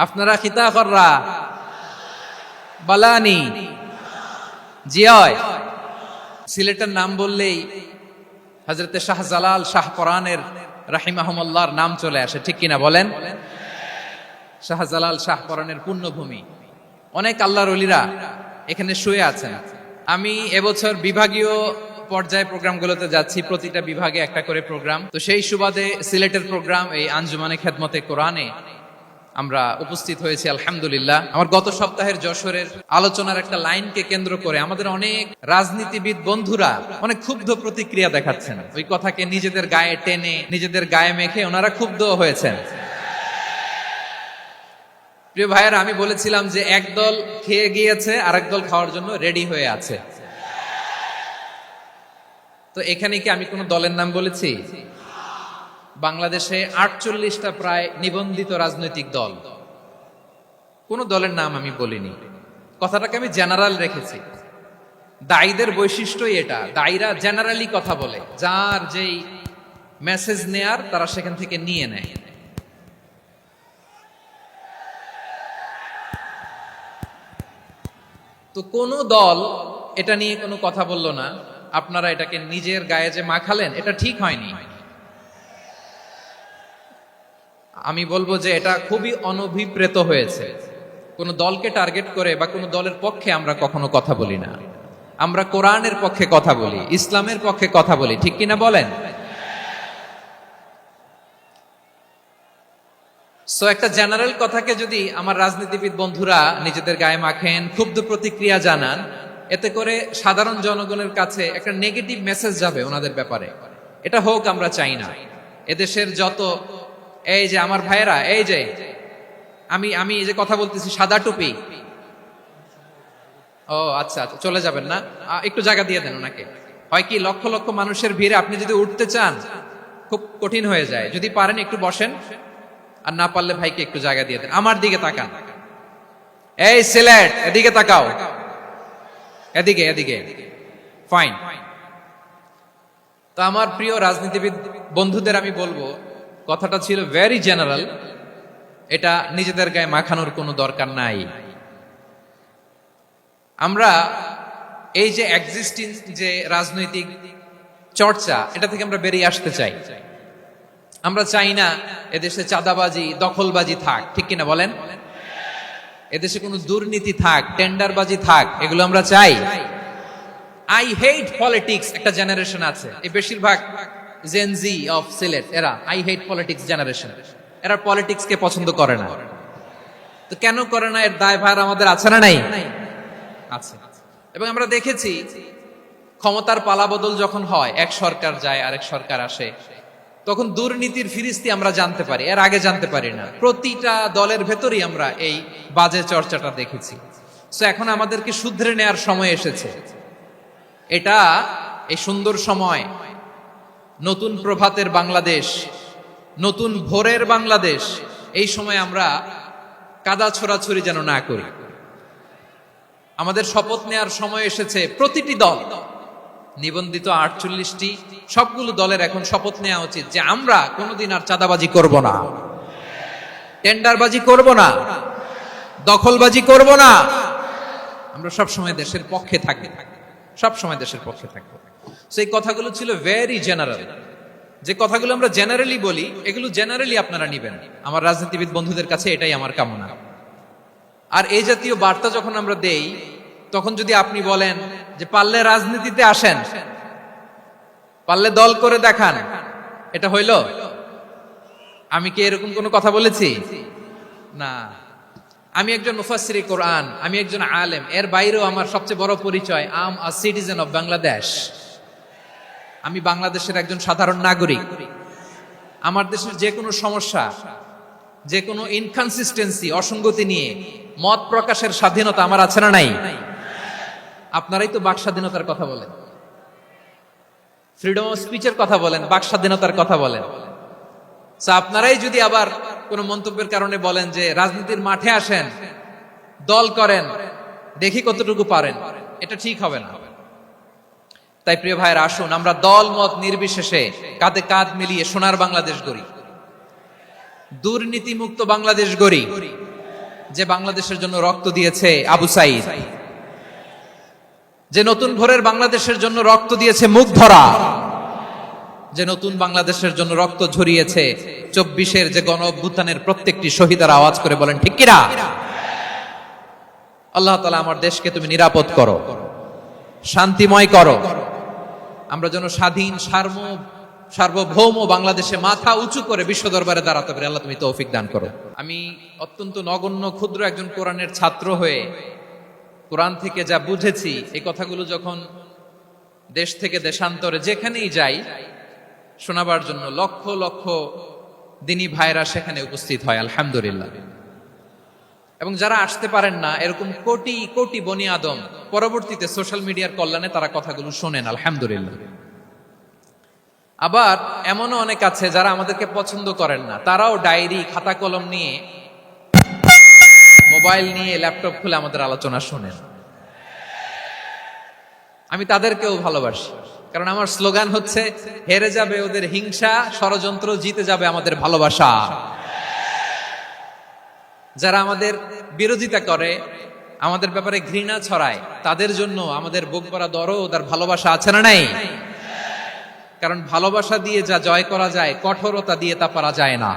আপনারা খিতা কররা বালানি জিয়ায়। সিলেটের নাম বললেই হযরতে শাহজালাল শাহ পরানের রাহিমাহুমুল্লাহর নাম চলে আসে, ঠিক কিনা বলেন? শাহজালাল শাহ পরানের পুণ্যভূমি, অনেক আল্লাহর ওলিরা এখানে শুয়ে আছেন। আমি এবছর বিভাগীয় পর্যায়ে প্রোগ্রামগুলোতে যাচ্ছি, প্রতিটা বিভাগে একটা করে প্রোগ্রাম। তো সেই সুবাদে সিলেটের প্রোগ্রাম এই আঞ্জুমানে খেদমতে কোরআনে আমরা উপস্থিত হয়েছি আলহামদুলিল্লাহ। আমার গত সপ্তাহের যশোরের আলোচনার একটা লাইনকে কেন্দ্র করে আমাদের অনেক রাজনীতিবিদ বন্ধুরা অনেক ক্ষুব্ধ প্রতিক্রিয়া দেখাচ্ছেন। ওই কথাকে নিজেদের গায়ে টেনে, নিজেদের গায়ে মেখে ওনারা ক্ষুব্ধ হয়েছেন। প্রিয় ভাইয়েরা, আমি বলেছিলাম যে একদল খেয়ে গিয়েছে আর একদল খাওয়ার জন্য রেডি হয়ে আছে। তো এখানে কি আমি কোন দলের নাম বলেছি? বাংলাদেশে 48টা প্রায় নিবন্ধিত রাজনৈতিক দল, কোন দলের নাম আমি বলিনি। কথাটাকে আমি জেনারেল রেখেছি। দায়ীদের বৈশিষ্ট্যই এটা, দায়ীরা জেনারেলি কথা বলে, যার যেই মেসেজ নেয়ার তারা সেখান থেকে নিয়ে নেয়। তো কোন দল এটা নিয়ে কোনো কথা বলল না। আপনারা এটাকে নিজের গায়ে যে মাখালেন, এটা ঠিক হয়নি। আমি বলবো যে এটা খুবই অনভিপ্রেত হয়েছে। কোন দলকে টার্গেট করে বা কোন দলের পক্ষে আমরা কখনো কথা বলি না। আমরা কোরআনের পক্ষে কথা বলি, ইসলামের পক্ষে কথা বলি, ঠিক কিনা বলেন? সো একটা জেনারেল কথাকে যদি আমার রাজনীতিবিদ বন্ধুরা নিজেদের গায়ে মাখেন, ক্ষুব্ধ প্রতিক্রিয়া জানান, এতে করে সাধারণ জনগণের কাছে একটা নেগেটিভ মেসেজ যাবে ওনাদের ব্যাপারে। এটা হোক আমরা চাই না। এদেশের যত এই যে আমার ভাইয়েরা, এই যে আমি এই যে কথা বলতেছি, সাদা টুপি, ও আচ্ছা আচ্ছা, চলে যাবেন না, একটু জায়গা দিয়ে দেন ওনাকে। হয় কি, লক্ষ লক্ষ মানুষের ভিড়ে আপনি যদি উঠতে চান খুব কঠিন হয়ে যায়। যদি পারেন একটু বসেন, আর না পারলে ভাইকে একটু জায়গা দিয়ে দেন। আমার দিকে তাকান, এই সিলেট, এদিকে তাকাও, এদিকে এদিকে, ফাইন। তো আমার প্রিয় রাজনীতিবিদ বন্ধুদের আমি বলবো, কথাটা ছিল ভেরি জেনারেল, এটা নিজেদের গায়ে মাখানোর কোনো দরকার নাই। আমরা এই যে এক্সিস্টিং যে রাজনৈতিক চর্চা, এটা থেকে আমরা বেরিয়ে আসতে চাই। আমরা চাই না এদেশে চাঁদাবাজি, দখলবাজি থাক, ঠিক কিনা বলেন? এদেশে কোনো দুর্নীতি থাক, টেন্ডারবাজি থাক, এগুলো আমরা চাই। আই হেট পলিটিক্স একটা জেনারেশন আছে, এই বেশিরভাগ জেন জি অফ সিলেট, এরা আই হেট পলিটিক্স জেনারেশন। এরা পলিটিক্স কে পছন্দ করে না। তো কেন করে না, এর দায়ভার আমাদের আছে না নাই? আছে। এবং আমরা দেখেছি ক্ষমতার পালাবদল যখন হয়, এক সরকার যায় আরেক সরকার আসে, তখন দুর্নীতির ফিরিস্তি আমরা জানতে পারি, এর আগে জানতে পারি না। প্রতিটা দলের ভেতরেই আমরা এই বাজে চর্চাটা দেখেছি। সো এখন আমাদেরকে শুধরে নেয়ার সময় এসেছে। এটা এই সুন্দর সময়, নতুন প্রভাতের বাংলাদেশ, নতুন ভোরের বাংলাদেশ, এই সময় আমরা কাদা ছোড়াছুরি যেন না করি। আমাদের শপথ নেয়ার সময় এসেছে। প্রতিটি দল, নিবন্ধিত 48টি, সবগুলো দলের এখন শপথ নেওয়া উচিত যে আমরা কোনোদিন আর চাঁদাবাজি করব না, টেন্ডারবাজি করব না, দখলবাজি করব না। আমরা সবসময় দেশের পক্ষে থাকি, সবসময় দেশের পক্ষে থাকবো। সেই কথাগুলো ছিল ভেরি জেনারেল। যে কথাগুলো আমরা জেনারেলি বলি, এগুলো জেনারেলি আপনারা নিবেন। আমার রাজনীতিবিদ বন্ধুদের কাছে এটাই আমার কামনা। আর এই জাতীয় বার্তা যখন আমরা দেই, তখন যদি আপনি বলেন যে পারলে রাজনীতিতে আসেন, পারলে দল করে দেখান, এটা হইল? আমি কি এরকম কোনো কথা বলেছি? না। আমি একজন মুফাসসিরে কোরআন, আমি একজন আলেম, এর বাইরেও আমার সবচেয়ে বড় পরিচয় আম আ সিটিজেন অফ বাংলাদেশ। আমি বাংলাদেশের একজন সাধারণ নাগরিক। আমার দেশের যে কোনো সমস্যা, যে কোনো ইনকনসিস্টেন্সি, অসঙ্গতি নিয়ে মত প্রকাশের স্বাধীনতা আমার আছে না নাই? আপনারাই তো বাক স্বাধীনতার কথা বলেন, ফ্রিডম অফ স্পিচের কথা বলেন, বাক স্বাধীনতার কথা বলেন। আপনারাই যদি আবার কোন মন্তব্যের কারণে বলেন যে রাজনীতির মাঠে আসেন, দল করেন, দেখি কতটুকু পারেন, এটা ঠিক হবে না। তাই প্রিয় ভাইয়েরা, আসুন আমরা দল মত নির্বিশেষে কাঁধে কাঁধ মিলিয়ে সোনার বাংলাদেশ গড়ি, দুর্নীতি মুক্ত বাংলাদেশ গড়ি, যে বাংলাদেশের জন্য রক্ত দিয়েছে আবু সাইদ, যে নতুন ভোরের বাংলাদেশের জন্য রক্ত দিয়েছে মুগ্ধরা, যে নতুন বাংলাদেশের জন্য রক্ত ঝরিয়েছে 24-এর যে গণ অভ্যুত্থানের প্রত্যেকটি শহীদের আওয়াজ করে বলেন ঠিক কিনা? আল্লাহ তাআলা আমার দেশকে তুমি নিরাপদ করো, শান্তিময় করো, আমরা যেন স্বাধীন সার্বভৌম বাংলাদেশে মাথা উঁচু করে বিশ্ব দরবারে দাঁড়াতে পারি। আল্লাহ তুমি তৌফিক দান করো। আমি অত্যন্ত নগণ্য ক্ষুদ্র একজন কোরআনের ছাত্র হয়ে কোরআন থেকে যা বুঝেছি, এই কথাগুলো যখন দেশ থেকে দেশান্তরে যেখানেই যাই শোনাবার জন্য লক্ষ লক্ষ দিনী ভাইরা সেখানে উপস্থিত হয় আলহামদুলিল্লাহ। এবং যারা আসতে পারেন না, এরকম কোটি কোটি বনি আদম পরবর্তীতে সোশ্যাল মিডিয়ার কল্যাণে তারা কথাগুলো শোনেন আলহামদুলিল্লাহ। আবার এমনও অনেক আছে যারা আমাদেরকে পছন্দ করেন না, তারাও ডায়েরি খাতা কলম নিয়ে, মোবাইল নিয়ে, ল্যাপটপ খুলে আমাদের আলোচনা শোনেন। আমি তাদেরকেও ভালোবাসি, কারণ আমার স্লোগান হচ্ছে হেরে যাবে ওদের হিংসা, ষড়যন্ত্র, জিতে যাবে আমাদের ভালোবাসা। যারা আমাদের বিরোধিতা করে, আমাদের ব্যাপারে ঘৃণা ছড়ায়, তাদের জন্য আমাদের বুক ভরা দরদ আর ভালোবাসা আছে না নাই? কারণ ভালোবাসা দিয়ে যা জয় করা যায়, কঠোরতা দিয়ে তা পারা যায় না।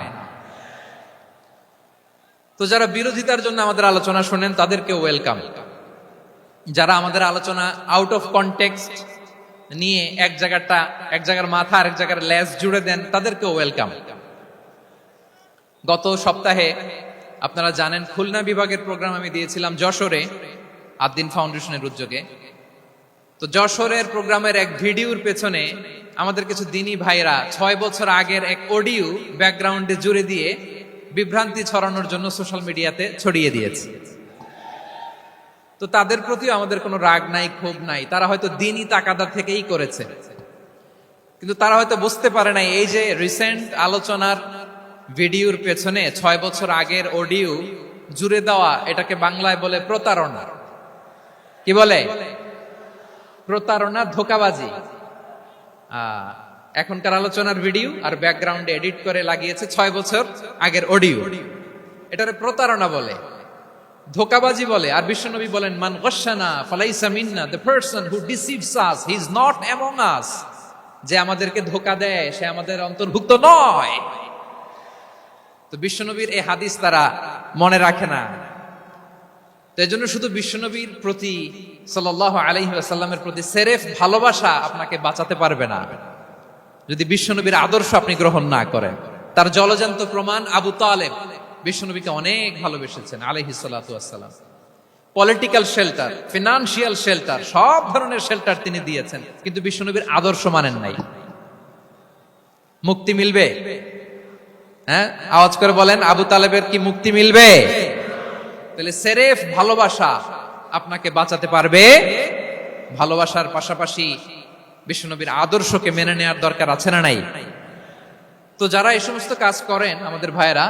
তো যারা বিরোধিতার জন্য আমাদের আলোচনা শোনেন তাদেরকে ওয়েলকাম। যারা আমাদের আলোচনা আউট অফ কনটেক্সট নিয়ে এক জায়গার মাথা আর এক জায়গার লেজ জুড়ে দেন, তাদেরকে ওয়েলকাম। গত সপ্তাহে আপনারা জানেন খুলনা বিভাগের প্রোগ্রাম আমি দিয়েছিলাম যশোরে আদ্দিন ফাউন্ডেশনের উদ্যোগে। তো যশোরের প্রোগ্রামের এক ভিডিওর পেছনে আমাদের কিছু দিনী ভাইরা 6 বছর আগের এক অডিও ব্যাকগ্রাউন্ডে জুড়ে দিয়ে বিভ্রান্তি ছড়ানোর জন্য সোশ্যাল মিডিয়াতে ছড়িয়ে দিয়েছে। তো তাদের প্রতিও আমাদের কোনো রাগ নাই, ক্ষোভ নাই, তারা হয়তো দিনই তাকাদা থেকেই করেছে, কিন্তু তারা হয়তো বুঝতে পারে নাই এই যে রিসেন্ট আলোচনার ভিডিওর পেছনে 6 বছর আগের অডিও জুড়ে দেওয়া, এটাকে বাংলায় বলে প্রতারণা। কি বলে? প্রতারণা, ধোঁকাবাজি। এখনকার আলোচনার ভিডিও আর ব্যাকগ্রাউন্ডে এডিট করে লাগিয়েছে 6 বছর আগের অডিও। এটারে প্রতারণা বলে, ধোঁকাবাজি বলে। আর বিশ্বনবী বলেন মান গাশশানা ফালাইসা মিন্না, the person who deceives us he is not among us. যে আমাদেরকে ধোঁকা দেয় সে আমাদের অন্তর্ভুক্ত নয়। তো বিশ্বনবীর এই হাদিস তারা মনে রাখে না। তো এজন্য শুধু বিশ্বনবীর প্রতি সাল্লাল্লাহু আলাইহি ওয়াসাল্লামের প্রতি সেরেফ ভালোবাসা আপনাকে বাঁচাতে পারবে না যদি বিশ্বনবীর আদর্শ আপনি গ্রহণ না করেন। তার জলজান্ত প্রমাণ আবু তালেব বিশ্বনবীকে অনেক ভালোবেসেছেন আলাইহিস সালাতু ওয়াসসালাম। পলিটিক্যাল শেল্টার, ফিনান্সিয়াল শেল্টার, সব ধরনের শেল্টার তিনি দিয়েছেন, কিন্তু বিশ্বনবীর আদর্শ মানেন নাই। মুক্তি মিলবে? হ্যাঁ, আওয়াজ করে বলেন, আবু তালেবের কি মুক্তি মিলবে? তাহলে সেরেফ ভালোবাসা আপনাকে বাঁচাতে পারবে। ভালোবাসার পাশাপাশি বিশ্বনবীর আদর্শকে মেনে নেওয়ার দরকার আছে না নাই? তো যারা এই সমস্ত কাজ করেন আমাদের ভাইয়েরা,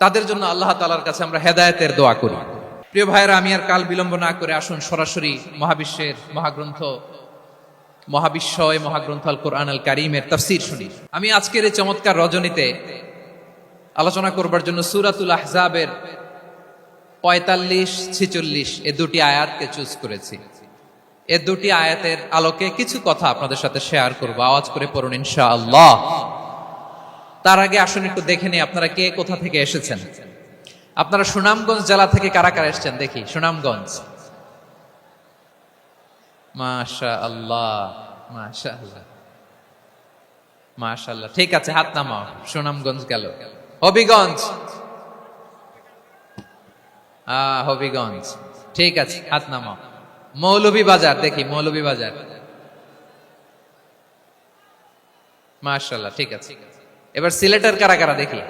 তাদের জন্য আল্লাহ তাআলার কাছে আমরা হেদায়েতের দোয়া করি। প্রিয় ভাইয়েরা, আমি আর কাল বিলম্ব না করে আসুন সরাসরি মহাবিশ্বের মহাগ্রন্থ, মহাবিশ্বয় মহাগ্রন্থ আল কোরআন আল কারীমের তাফসীর শুনি। আমি আজকের এই চমৎকার রজনীতে আলোচনা করবার জন্য সূরাতুল আহজাবের 45-46 এই দুটি আয়াতকে চুজ করেছি। এই দুটি আয়াতের আলোকে কিছু কথা আপনাদের সাথে শেয়ার করব। আওয়াজ করে পড়ুন ইনশাআল্লাহ। তার আগে আসুন একটু দেখে নিই আপনারা কে কোথা থেকে এসেছেন। আপনারা সুনামগঞ্জ জেলা থেকে কারা কারা এসেছেন দেখি। সুনামগঞ্জ, মাশাআল্লাহ মাশাআল্লাহ মাশাআল্লাহ, ঠিক আছে, হাত নামাও। সুনামগঞ্জ গেল। হবিগঞ্জ, হবিগঞ্জ, ঠিক আছে, হাত নামাও। মৌলভীবাজার দেখি, মৌলভীবাজার, মাশাআল্লাহ, ঠিক আছে। এবার সিলেটের কারা কারা দেখি।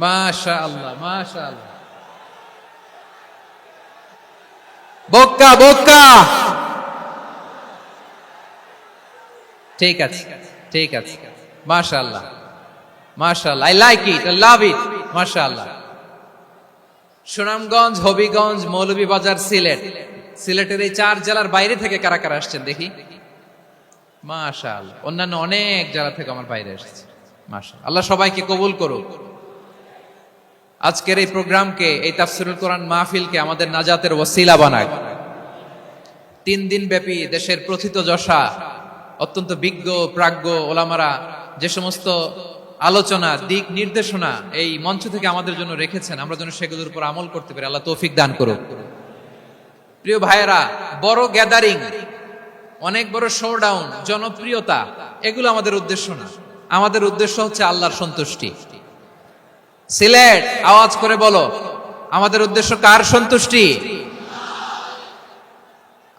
মাশাআল্লাহ মাশাআল্লাহ। বক্কা বক্কা, ঠিক আছে ঠিক আছে, মাশাআল্লাহ মাশাআল্লাহ, I like it, I love it, মাশাআল্লাহ। সুনামগঞ্জ, হবিগঞ্জ, মৌলভীবাজার, সিলেট। সিলেটের এই 4 জেলার বাইরে থেকে কারা কারা আসছেন দেখি। মাশাআল্লাহ। অন্যান্য অনেক জায়গা থেকে আমার বাইরে এসেছে, মাশাআল্লাহ। আল্লাহ সবাইকে কবুল করুক। আজকের এই প্রোগ্রামকে, এই তাফসীরুল কোরআন মাহফিলকে আমাদের নাজাতের ওসিলা বানাক। 3 দিন ব্যাপী দেশের প্রথিতযশা অত্যন্ত বিজ্ঞ প্রাজ্ঞ ওলামারা যে সমস্ত আলোচনা, দিক নির্দেশনা এই মঞ্চ থেকে আমাদের জন্য রেখেছেন, আমরা যেন সেগুলোর উপর আমল করতে পারি। আল্লাহ তৌফিক দান করুক। প্রিয় ভাইয়েরা, বড় গ্যাদারিং, অনেক বড় শোডাউন, জনপ্রিয়তা, এগুলো আমাদের উদ্দেশ্য না। আমাদের উদ্দেশ্য হচ্ছে আল্লাহর সন্তুষ্টি। সিলেট, আওয়াজ করে বলো, আমাদের উদ্দেশ্য কার সন্তুষ্টি?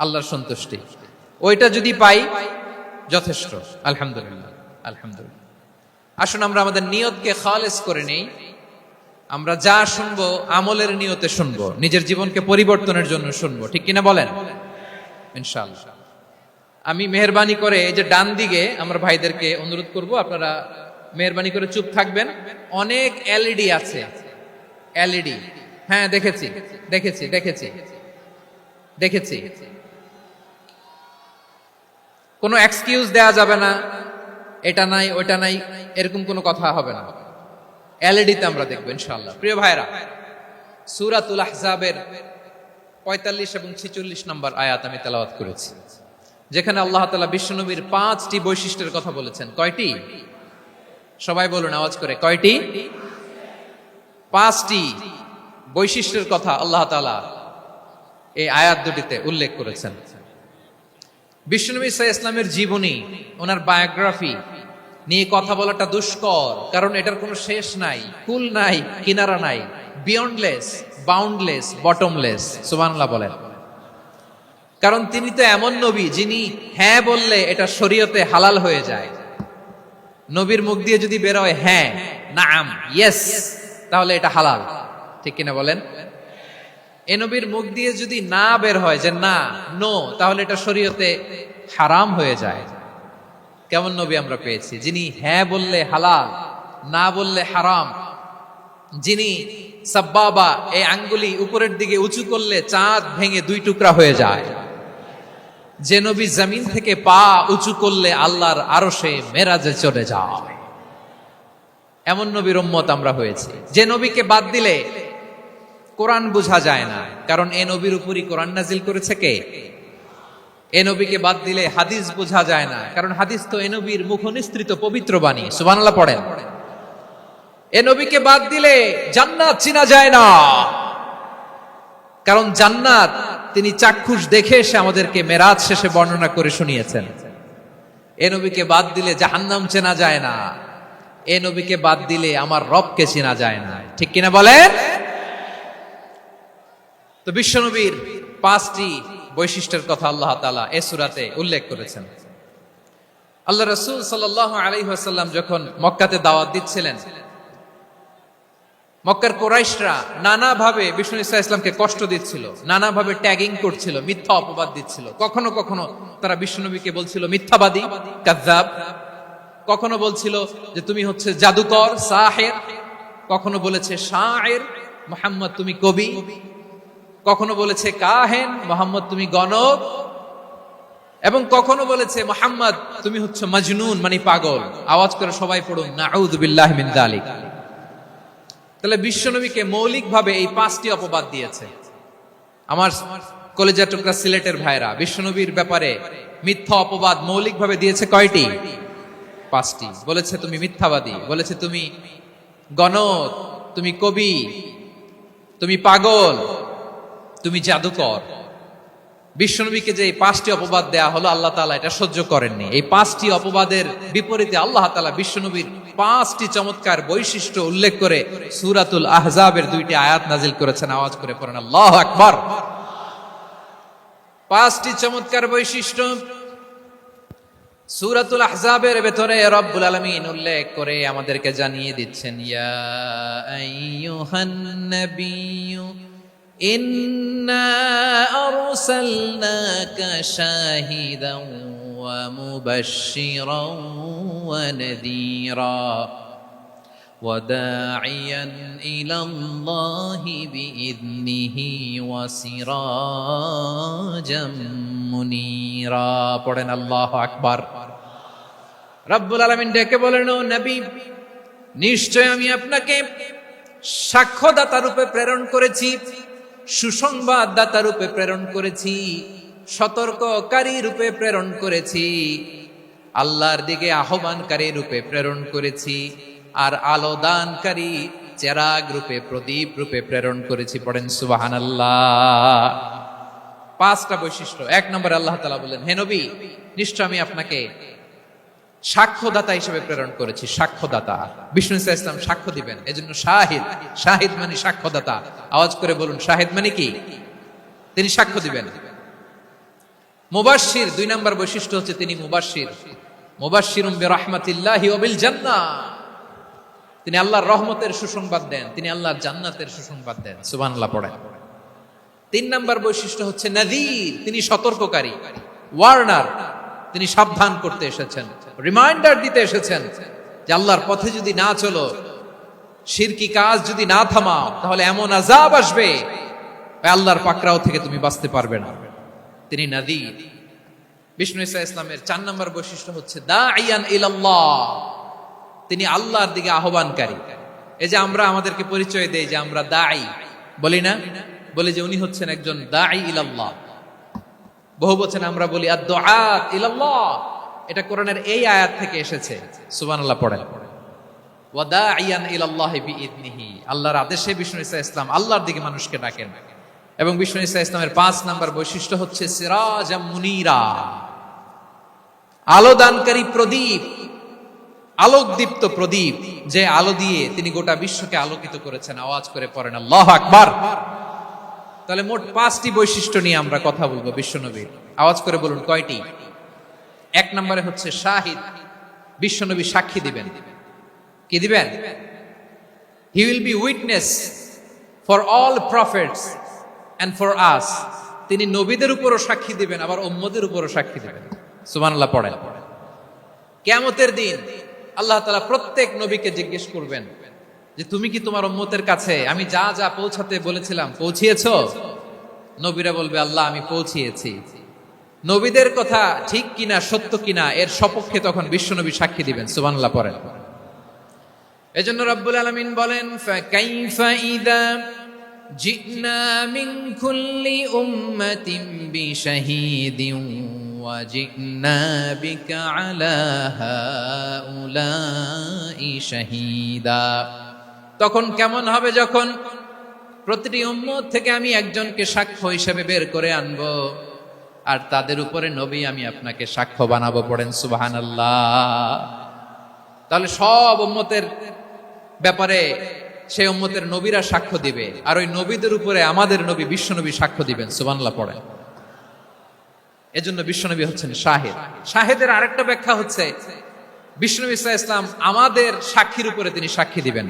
আল্লাহর সন্তুষ্টি। ওইটা যদি পাই যথেষ্ট, আলহামদুলিল্লাহ, আলহামদুলিল্লাহ। আসুন আমরা আমাদের নিয়তকে খালেস করে নেই। আমরা যা শুনবো আমলের নিয়তে শুনবো, নিজের জীবনকে পরিবর্তনের জন্য শুনবো, ঠিক কিনা বলেন? ইনশাআল্লাহ। আমি মেহেরবানি করে এই যে ডান দিকে আমরা ভাইদেরকে অনুরোধ করব, আপনারা মেহেরবানি করে চুপ থাকবেন। অনেক এলইডি আছে, এলইডি। হ্যাঁ, দেখেছি দেখেছি দেখেছি দেখেছি। কোনো এক্সকিউজ দেয়া যাবে না, এটা নাই ওটা নাই, এরকম কোনো কথা হবে না। এলইডিতে আমরা দেখবো ইনশাআল্লাহ। প্রিয় ভাইরা, সূরাতুল আহজাবের 45 এবং 46 নম্বর আয়াত আমি তেলাওয়াত করেছি, যেখানে আল্লাহ তাআলা বিশ্বনবীর 5টি বৈশিষ্ট্যের কথা বলেছেন। কয়টি? সবাই বলুন আওয়াজ করে, কয়টি? 5টি বৈশিষ্ট্যের কথা আল্লাহ তাআলা এই আয়াত দুটিতে উল্লেখ করেছেন। বিশ্বনবী সাল্লাল্লাহু আলাইহি ওয়াসাল্লামের জীবনী, ওনার বায়োগ্রাফি নিয়ে কথা বলাটা দুষ্কর, কারণ এটার কোনো শেষ নাই, কুল নাই, কিনারা নাই, বিয়ন্ডলেস, বাউন্ডলেস, বটমলেস। সুবহানাল্লাহ বলেন। কারণ তিনি তো এমন নবী যিনি হ্যাঁ বললে এটা শরীয়তে হালাল হয়ে যায়। নবীর মুখ দিয়ে যদি বের হয় হ্যাঁ, নাম, ইয়েস, তাহলে এটা হালাল, ঠিক কিনা বলেন? এ নবীর মুখ দিয়ে যদি না বের হয় যে না, নো, তাহলে এটা শরীয়তে হারাম হয়ে যায়। কেমন নবী আমরা পেয়েছি, যিনি হ্যাঁ বললে হালাল, না বললে হারাম, যিনি সাব্বাবা, এই আঙ্গুলি উপরের দিকে উঁচু করলে চাঁদ ভেঙে 2 টুকরা হয়ে যায়, যে নবী জমিন থেকে পা উঁচু করলে আল্লাহর আরশে মেরাজে চলে যায়, এমন নবীর উম্মত আমরা হয়েছি। যে নবীকে বাদ দিলে কোরআন বোঝা যায় না, কারণ এ নবীর উপরই কোরআন নাজিল করেছে কে? এ নবীকে বাদ দিলে হাদিস বোঝা যায় না, কারণ হাদিস তো এ নবীর মুখনিসৃত পবিত্র বাণী। সুবহানাল্লাহ পড়েন। এ নবীকে বাদ দিলে জান্নাত চিনা যায় না, কারণ জান্নাত তিনি চাক্ষুষ দেখে এসে আমাদেরকে মেরাজ শেষে বর্ণনা করে শুনিয়েছেন। এ নবীকে বাদ দিলে জাহান্নাম চেনা যায় না, এ নবীকে বাদ দিলে আমার রবকে চেনা যায় না, ঠিক কিনা বলেন? তো বিশ্বনবীর 5টি বৈশিষ্ট্যের কথা আল্লাহ তাআলা এই সূরাতে উল্লেখ করেছেন। আল্লাহ রাসূল সাল্লাল্লাহু আলাইহি ওয়াসাল্লাম যখন মক্কাতে দাওয়াত দিচ্ছিলেন, মক্কার কুরাইশরা নানাভাবে বিষ্ণু ইসা ইসলামকে কষ্ট দিচ্ছিল, নানাভাবে ট্যাগিং করছিল, মিথ্যা অপবাদ দিচ্ছিল। কখনো কখনো তারা বিশ্বনবীকে বলছিল মিথ্যাবাদী, কাযযাব। কখনো বলছিল যে তুমি হচ্ছে জাদুকর, সাহির। কখনো বলেছে শায়ের, মুহাম্মদ তুমি কবি। কখনো বলেছে কাহেন, মুহাম্মদ তুমি গণক। এবং কখনো বলেছে মুহাম্মদ তুমি হচ্ছে মাজনুন, মানে পাগল। আওয়াজ করে সবাই পড়ুন, নাউযু বিল্লাহি মিন যালিক। তাহলে বিশ্বনবীকে মৌলিকভাবে এই 5টি অপবাদ দিয়েছে। আমার কলেজা টুকরা সিলেটের ভাইরা, বিশ্বনবীর ব্যাপারে মিথ্যা অপবাদ মৌলিকভাবে দিয়েছে কয়টি? 5টি। বলেছে তুমি মিথ্যাবাদী, বলেছে তুমি গণক, তুমি কবি, তুমি পাগল, তুমি জাদুকর। বিশ্বনবীকে যে এই 5টি অপবাদ দেয়া হলো, আল্লাহ তাআলা এটা সহ্য করেননি। এই 5টি অপবাদের বিপরীতে আল্লাহ তাআলা বিশ্বনবীর 5টি চমৎকার বৈশিষ্ট্য উল্লেখ করে সূরাতুল আহজাবের 2টি আয়াত নাজিল করেছেন। আওয়াজ করে পড়েন আল্লাহু আকবার। 5টি চমৎকার বৈশিষ্ট্য সূরাতুল আহজাবের ভেতরে রব্বুল আলামিন উল্লেখ করে আমাদেরকে জানিয়ে দিচ্ছেন, ইয়া আইয়ুহান নাবিয়্যু ইন্না আরসালনাকা শাহিদান ওয়া মুবাশশিরান ওয়া নাযীরা ওয়া দাঈয়ান ইলাল্লাহি বিইذনিহি ওয়া সিরাজাম মুনীরা। পড়েন আল্লাহু আকবার। রব্বুল আলামিন ডেকে বলেন, ও নবী, নিশ্চয় আমি আপনাকে সাক্ষ্যদাতা রূপে প্রেরণ করেছি, সুসংবাদদাতা রূপে প্রেরণ করেছি, সতর্ককারী রূপে প্রেরণ করেছি, আল্লাহর দিকে আহ্বানকারী রূপে প্রেরণ করেছি, আর আলো দানকারী চেরাগ রূপে, প্রদীপ রূপে প্রেরণ করেছি। পড়েন সুবহানাল্লাহ। 5টা বৈশিষ্ট্য। 1 নম্বরে আল্লাহ তাআলা বললেন, হে নবী, নিশ্চয় আমি আপনাকে সাক্ষ্যদাতা হিসেবে প্রেরণ করেছি। সাক্ষ্যদাতা, বিষ্ণু ইসা ইসলাম সাক্ষ্য দিবেন, এজন্য শাহিদ। শাহিদ মানে সাক্ষ্যদাতা। আওয়াজ করে বলুন, শাহিদ মানে কি? তিনি সাক্ষ্য দিবেন। মুবাশশির, 2 নম্বর বৈশিষ্ট্য হচ্ছে তিনি মুবাশশির। মুবাশশিরুম বিরাহমাতিল্লাহি ওয়া বিল জান্নাহ, তিনি আল্লাহর রহমতের সুসংবাদ দেন, তিনি আল্লাহর জান্নাতের সুসংবাদ দেন। সুবহানাল্লাহ পড়েন। 3 নম্বর বৈশিষ্ট্য হচ্ছে নাযীর, তিনি সতর্ককারী, ওয়ার্নার, তিনি সাবধান করতে এসেছেন, রিমাইন্ডার দিতে এসেছেন যে আল্লাহর পথে যদি না চলো, শিরকি কাজ যদি না থামাও, তাহলে এমন আযাব আসবে আল্লাহর পাকড়াও থেকে তুমি বাঁচতে পারবে না। তিনি নাযীর। বিষ্ণু ইসা ইসলামের 4 নম্বর বৈশিষ্ট্য হচ্ছে দাঈয়ান ইলাল্লাহ, তিনি আল্লাহর দিকে আহ্বানকারী। এই যে আমরা আমাদেরকে পরিচয় দেই যে আমরা দাঈ, বলি না? বলি যে উনি হচ্ছেন একজন দাঈ ইলাল্লাহ। বহু বচনে আমরা বলি আদ-দুআত ইলাল্লাহ। এটা কোরআনের এই আয়াত থেকে এসেছে। সুবহানাল্লাহ পড়েন। ওয়া দাঈয়ান ইলাল্লাহি বিইذনিহি, আল্লাহর আদেশে বিষ্ণু ইসা ইসলাম আল্লাহর দিকে মানুষকে ডাকেন। এবং বিষ্ণু ইসা ইসলামের 5 নম্বর বৈশিষ্ট্য হচ্ছে সিরাজাম মুনীরা, আলোদানকারী প্রদীপ, আলোকদীপ্ত প্রদীপ, যে আলো দিয়ে তিনি গোটা বিশ্বকে আলোকিত করেছেন। আওয়াজ করে পড়েন আল্লাহু আকবার। তাহলে মোট 5টি বৈশিষ্ট্য নিয়ে আমরা কথা বলবো বিশ্বনবীর। আওয়াজ করে বলুন কয়টি? 1 নম্বরে হচ্ছে শাহিদ, বিশ্বনবী সাক্ষী দিবেন। কি দিবেন? He will be witness for all prophets and for us, তিনি নবীদের উপরও সাক্ষী দিবেন, আবার উম্মতের উপরও সাক্ষী দিবেন। সুবহানাল্লাহ পড়েন। কিয়ামতের দিন আল্লাহ তাআলা প্রত্যেক নবীকে জিজ্ঞেস করবেন যে তুমি কি তোমার উম্মতের কাছে আমি যা যা পৌঁছাতে বলেছিলাম পৌঁছিয়েছো? নবীরা বলবে, আল্লাহ আমি পৌঁছিয়েছি। নবীদের কথা ঠিক কিনা, সত্য কিনা, এর সপক্ষে তখন বিশ্বনবী সাক্ষী দিবেন। সুবহানাল্লাহ পড়েন। এজন্য রব্বুল আলামিন বলেন, ফাকাইফা ইযা জিনা মিন কুল্লি উম্মাতিন বিশাহীদিন ওয়া জিনা বিকা আলা হাউলাই শাহীদা। তখন কেমন হবে যখন প্রতিটি উম্মত থেকে আমি একজনকে সাক্ষ্য হিসেবে বের করে আনবো, আর তাদের উপরে নবী আমি আপনাকে সাক্ষ্য বানাবো। পড়েন সুবহানাল্লাহ। তাহলে সব উম্মতের ব্যাপারে সেই উম্মতের নবীরা সাক্ষ্য দিবে, আর ওই নবীদের উপরে আমাদের নবী বিশ্বনবী সাক্ষ্য দিবেন। সুবহানাল্লাহ পড়েন। এজন্য বিশ্বনবী হচ্ছেন শাহিদ। শাহিদের আরেকটা ব্যাখ্যা হচ্ছে বিশ্বনবী সাল্লাল্লাহু আলাইহি ওয়াসাল্লাম আমাদের সাক্ষীর উপরে তিনি সাক্ষী দিবেন।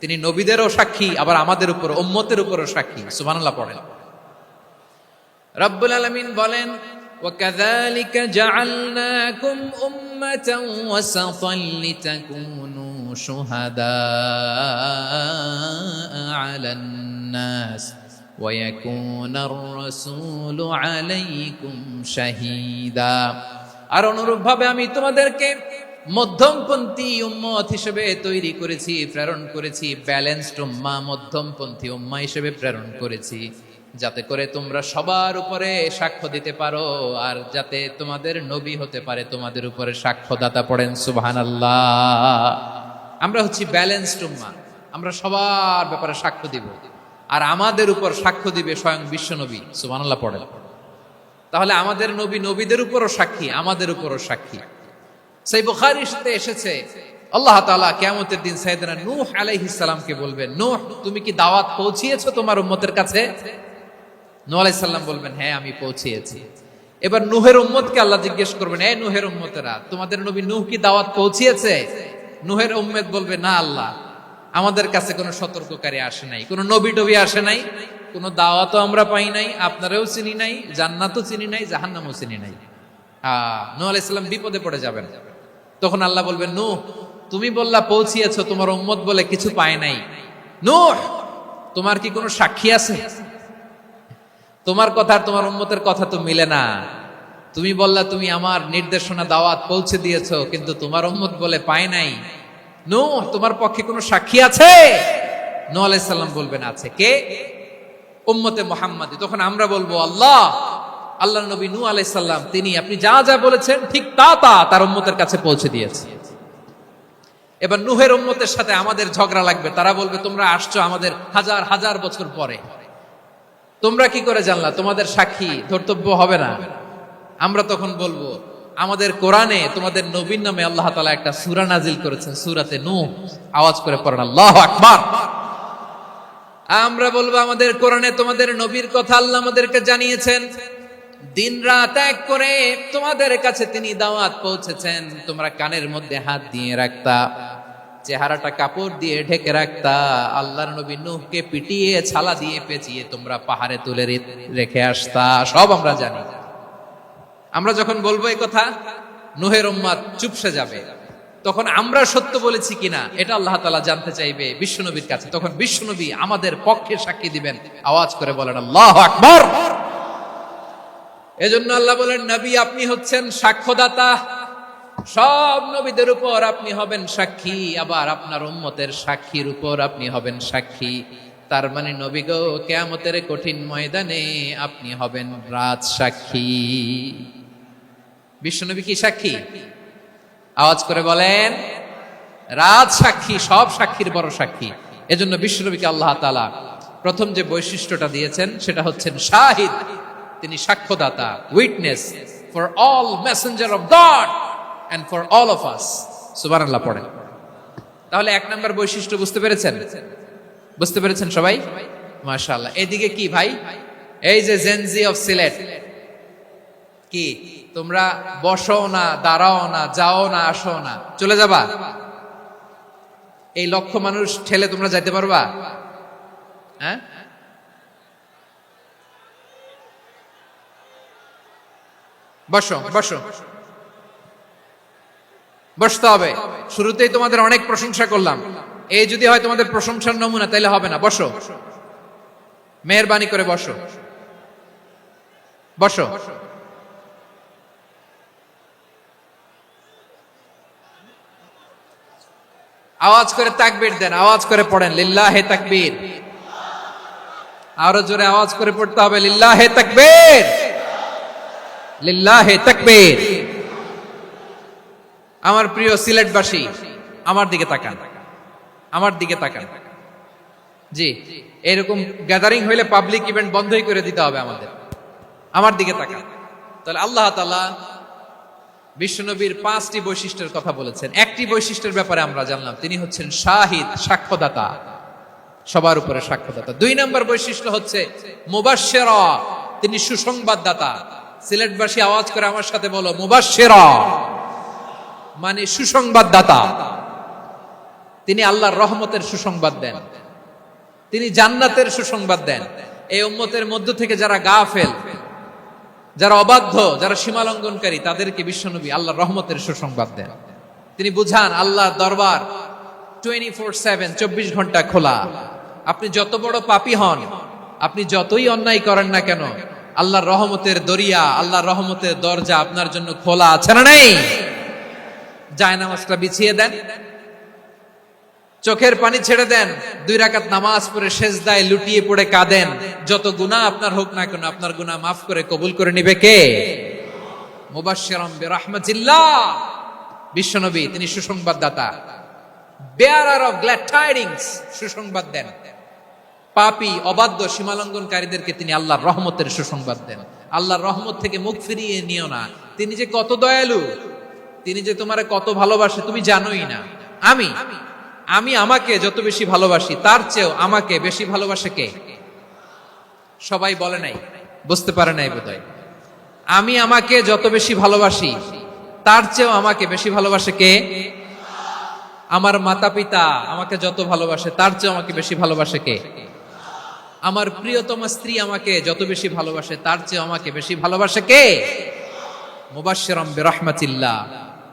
তিনি নবীদেরও সাক্ষী, আবার আমাদের উপর, উম্মতের উপরও সাক্ষী। সুবহানাল্লাহ পড়েন। রব্বুল আলামিন বলেন, وَكَذَلِكَ جَعَلْنَاكُمْ أُمَّةً وَسَطًا لِتَكُونُوا شُهَدَاءَ عَلَى النَّاسِ وَيَكُونَ الرَّسُولُ عَلَيْكُمْ شَهِيدًا। আর অনুরূপভাবে আমি তোমাদেরকে মধ্যমপন্থী উম্মত হিসেবে তৈরি করেছি, প্রেরণ করেছি। ব্যালেন্সড উম্মাহ, মধ্যমপন্থী উম্মাহ হিসেবে প্রেরণ করেছি, যাতে করে তোমরা সবার উপরে সাক্ষ্য দিতে পারো, আর যাতে তোমাদের নবী হতে পারে তোমাদের উপরে সাক্ষ্যদাতা। পড়েন সুবহানাল্লাহ। আমরা হচ্ছি ব্যালেন্সড উম্মাহ, আমরা সবার ব্যাপারে সাক্ষ্য দিব, আর আমাদের উপর সাক্ষ্য দিবে স্বয়ং বিশ্বনবী। সুবহানাল্লাহ পড়েন। তাহলে আমাদের নবী নবীদের উপরও সাক্ষী, আমাদের উপরও সাক্ষী। সেই বুখারীতে এসেছে আল্লাহ তাআলা কিয়ামতের দিন সাইয়েদনা নূহ আলাইহিস সালামকে বলবেন, নূহ তুমি কি দাওয়াত পৌঁছিয়েছো তোমার উম্মতের কাছে? নূহ আলাইহিস সালাম বলবেন, হ্যাঁ আমি পৌঁছিয়েছি। এবার নূহের উম্মতকে আল্লাহ জিজ্ঞেস করবেন, এই নূহের উম্মতেরা, তোমাদের নবী নূহ কি দাওয়াত পৌঁছিয়েছে? নূহের উম্মত বলবে, না আল্লাহ, আমাদের কাছে কোনো সতর্ককারী আসে নাই, কোনো নবী টবি আসে নাই, কোনো দাওয়াতও আমরা পাই নাই, আপনারাও চিনি নাই, জান্নাতও চিনি নাই, জাহান্নামও চিনি নাই। নূহ আলাইহিস সালাম বিপদে পড়ে যাবেন। তখন আল্লাহ বলবেন, নূহ তুমি বললা পৌঁছিয়েছো, তোমার উম্মত বলে কিছু পায় নাই। নূহ তোমার কি কোনো সাক্ষী আছে? তোমার কথা আর তোমার উম্মতের কথা তো মিলে না। তুমি বললা তুমি আমার নির্দেশনা দাওয়াত পৌঁছে দিয়েছো, কিন্তু তোমার উম্মত বলে পায় নাই। নূহ, তোমার পক্ষে কোনো সাক্ষী আছে? নূহ আলাইহিস সালাম বলবেন আছে। কে? উম্মতে মুহাম্মাদি। তখন আমরা বলবো আল্লাহ নবী নূহ আলাইহিস সালাম তিনি আপনি যা যা বলেছেন ঠিক তা তার উম্মতের কাছে পৌঁছে দিয়েছে। এবার নূহের উম্মতের সাথে আমাদের ঝগড়া লাগবে। তারা বলবে তোমরা আসছো আমাদের হাজার হাজার বছর পরে, তোমরা কি করে জানলা? তোমাদের সাক্ষী ধর্তব্য হবে না। আমরা তখন বলবো আমাদের কোরআনে তোমাদের নবীর নামে আল্লাহ তাআলা একটা সূরা নাজিল করেছেন, সূরাতে নূহ। আওয়াজ করে পড়েন আল্লাহু আকবার। আমরা বলবো আমাদের কোরআনে তোমাদের নবীর কথা আল্লাহ আমাদেরকে জানিয়েছেন, দিন রাত এক করে তোমাদের কাছে তিনি দাওয়াত পৌঁছেছেন। তোমরা কানের মধ্যে হাত দিয়ে রাখতা, চেহারাটা কাপড় দিয়ে ঢেকে রাখতা। আল্লাহর নবী নূহকে পিটিয়ে ছালা দিয়ে পেঁচিয়ে তোমরা পাহাড়ে তুলে রেখে আসতা। সব আমরা জানি। আমরা যখন বলবো এই কথা, নূহের উম্মত চুপসে যাবে। তখন আমরা সত্য বলেছি কিনা এটা আল্লাহ তাআলা জানতে চাইবে বিশ্বনবীর কাছে। তখন বিশ্বনবী আমাদের পক্ষে সাক্ষী দিবেন। আওয়াজ করে বলেন আল্লাহু আকবার। এজন্য আল্লাহ বলেন নবী আপনি হচ্ছেন সাক্ষ্যদাতা, সব নবীদের উপর আপনি হবেন সাক্ষী, আবার আপনার উম্মতের সাক্ষীর উপর আপনি হবেন সাক্ষী। তার মানে নবী গো, কিয়ামতের কঠিন ময়দানে আপনি হবেন রাজ সাক্ষী। বিশ্বনবী কি সাক্ষী? আওয়াজ করে বলেন রাজ সাক্ষী, সব সাক্ষীর বড় সাক্ষী। এজন্য বিশ্বনবীকে আল্লাহ তাআলা প্রথম যে বৈশিষ্ট্যটা দিয়েছেন সেটা হচ্ছেন শাহিদ। তিনি সাক্ষ্যদাতা, witness for all messenger of God and for all of us. সুবহানাল্লাহ পড়েন। তাহলে এক নাম্বার বৈশিষ্ট্য বুঝতে পেরেছেন? বুঝতে পেরেছেন সবাই? মাশাআল্লাহ। এদিকে কি ভাই, এই যে জেনজি অফ সিলেট, কি তোমরা বসো না, দাঁড়াও না, যাও না, আসো না, চলে যাবা? এই লক্ষ মানুষ ঠেলে তোমরা যাইতে পারবা? হ্যাঁ, বসো বসো, বসতে হবে। শুরুতেই তোমাদের অনেক প্রশংসা করলাম, এই যদি হয় তোমাদের প্রশংসার নমুনা তাইলে হবে না। বসো, মেহেরবানি করে বসো, বসো। আওয়াজ করে তাকবীর দেন, আওয়াজ করে পড়েন লিল্লাহে তাকবীর। আরো জোরে আওয়াজ করে পড়তে হবে লিল্লাহে তাকবীর, লিল্লাহে তাকবীর। আমার প্রিয় সিলেটবাসী, আমার দিকে তাকান, আমার দিকে তাকান। জি, এরকম গ্যাদারিং হইলে পাবলিক ইভেন্ট বন্ধই করে দিতে হবে আমাদের। আমার দিকে তাকান। তাহলে আল্লাহ তাআলা বিশ্বনবীর 5টি বৈশিষ্ট্যের কথা বলেছেন। একটি বৈশিষ্ট্যের ব্যাপারে আমরা জানলাম, তিনি হচ্ছেন শাহিদ, সাক্ষ্যদাতা, সবার উপরে সাক্ষ্যদাতা। 2 নম্বর বৈশিষ্ট্য হচ্ছে মুবাশশিরা, তিনি সুসংবাদদাতা। সিলেটবাসী আওয়াজ করে আমার সাথে বলো মুবাশশিরা, মানে সুসংবাদদাতা। তিনি আল্লাহর রহমতের সুসংবাদ দেন, তিনি জান্নাতের সুসংবাদ দেন। এই উম্মতের মধ্য থেকে যারা গাফেল, যারা অবাধ্য, যারা সীমালঙ্ঘনকারী, তাদেরকে বিশ্বনবী আল্লাহর রহমতের সুসংবাদ দেন। তিনি বুঝান আল্লাহর দরবার 24/7, 24 ঘন্টা খোলা। আপনি যত বড় পাপী হন, আপনি যতই অন্যায় করেন না কেন, আল্লাহর রহমতের দরিয়া, আল্লাহর রহমতের দরজা আপনার জন্য খোলা আছে না নেই? জায়নামাজটা বিছিয়ে দেন, চোখের পানি ছেড়ে দেন, 2 রাকাত নামাজ পড়ে সেজদায় লুটিয়ে পড়ে কাঁদেন। যত গুনাহ আপনার হোক না কেন, আপনার গুনাহ মাফ করে কবুল করে নিবে কে? মুবাশশিরাম বিরাহমাতিল্লাহ। বিশ্বনবী তিনি সুসংবাদদাতা, বেয়ারার অফ গ্ল্যাড টাইডিংস, সুসংবাদ দেন। পাপী, অবাধ্য, সীমালঙ্ঘনকারীদেরকে তিনি আল্লাহর রহমতের সুসংবাদ দেন। আল্লাহর রহমত থেকে মুখ ফিরিয়ে নিও না। তিনি যে কত দয়ালু, তিনি যে তোমারে কত ভালোবাসে তুমি জানোই না। আমি আমাকে যত বেশি ভালোবাসি, তার চেয়েও আমাকে বেশি ভালোবাসে কে? সবাই বলে নাই, বুঝতে পারে নাই বোধহয়। আমি আমাকে যত বেশি ভালোবাসি, তার চেয়েও আমাকে বেশি ভালোবাসে কে? আমার মাতা পিতা আমাকে যত ভালোবাসে, তার চেয়েও আমাকে বেশি ভালোবাসে কে? আমার প্রিয়তমা স্ত্রী আমাকে যত বেশি ভালোবাসে, তার চেয়েও আমাকে বেশি ভালোবাসে কে? মুবাশশিরাম বিরাহমাতিল্লাহ,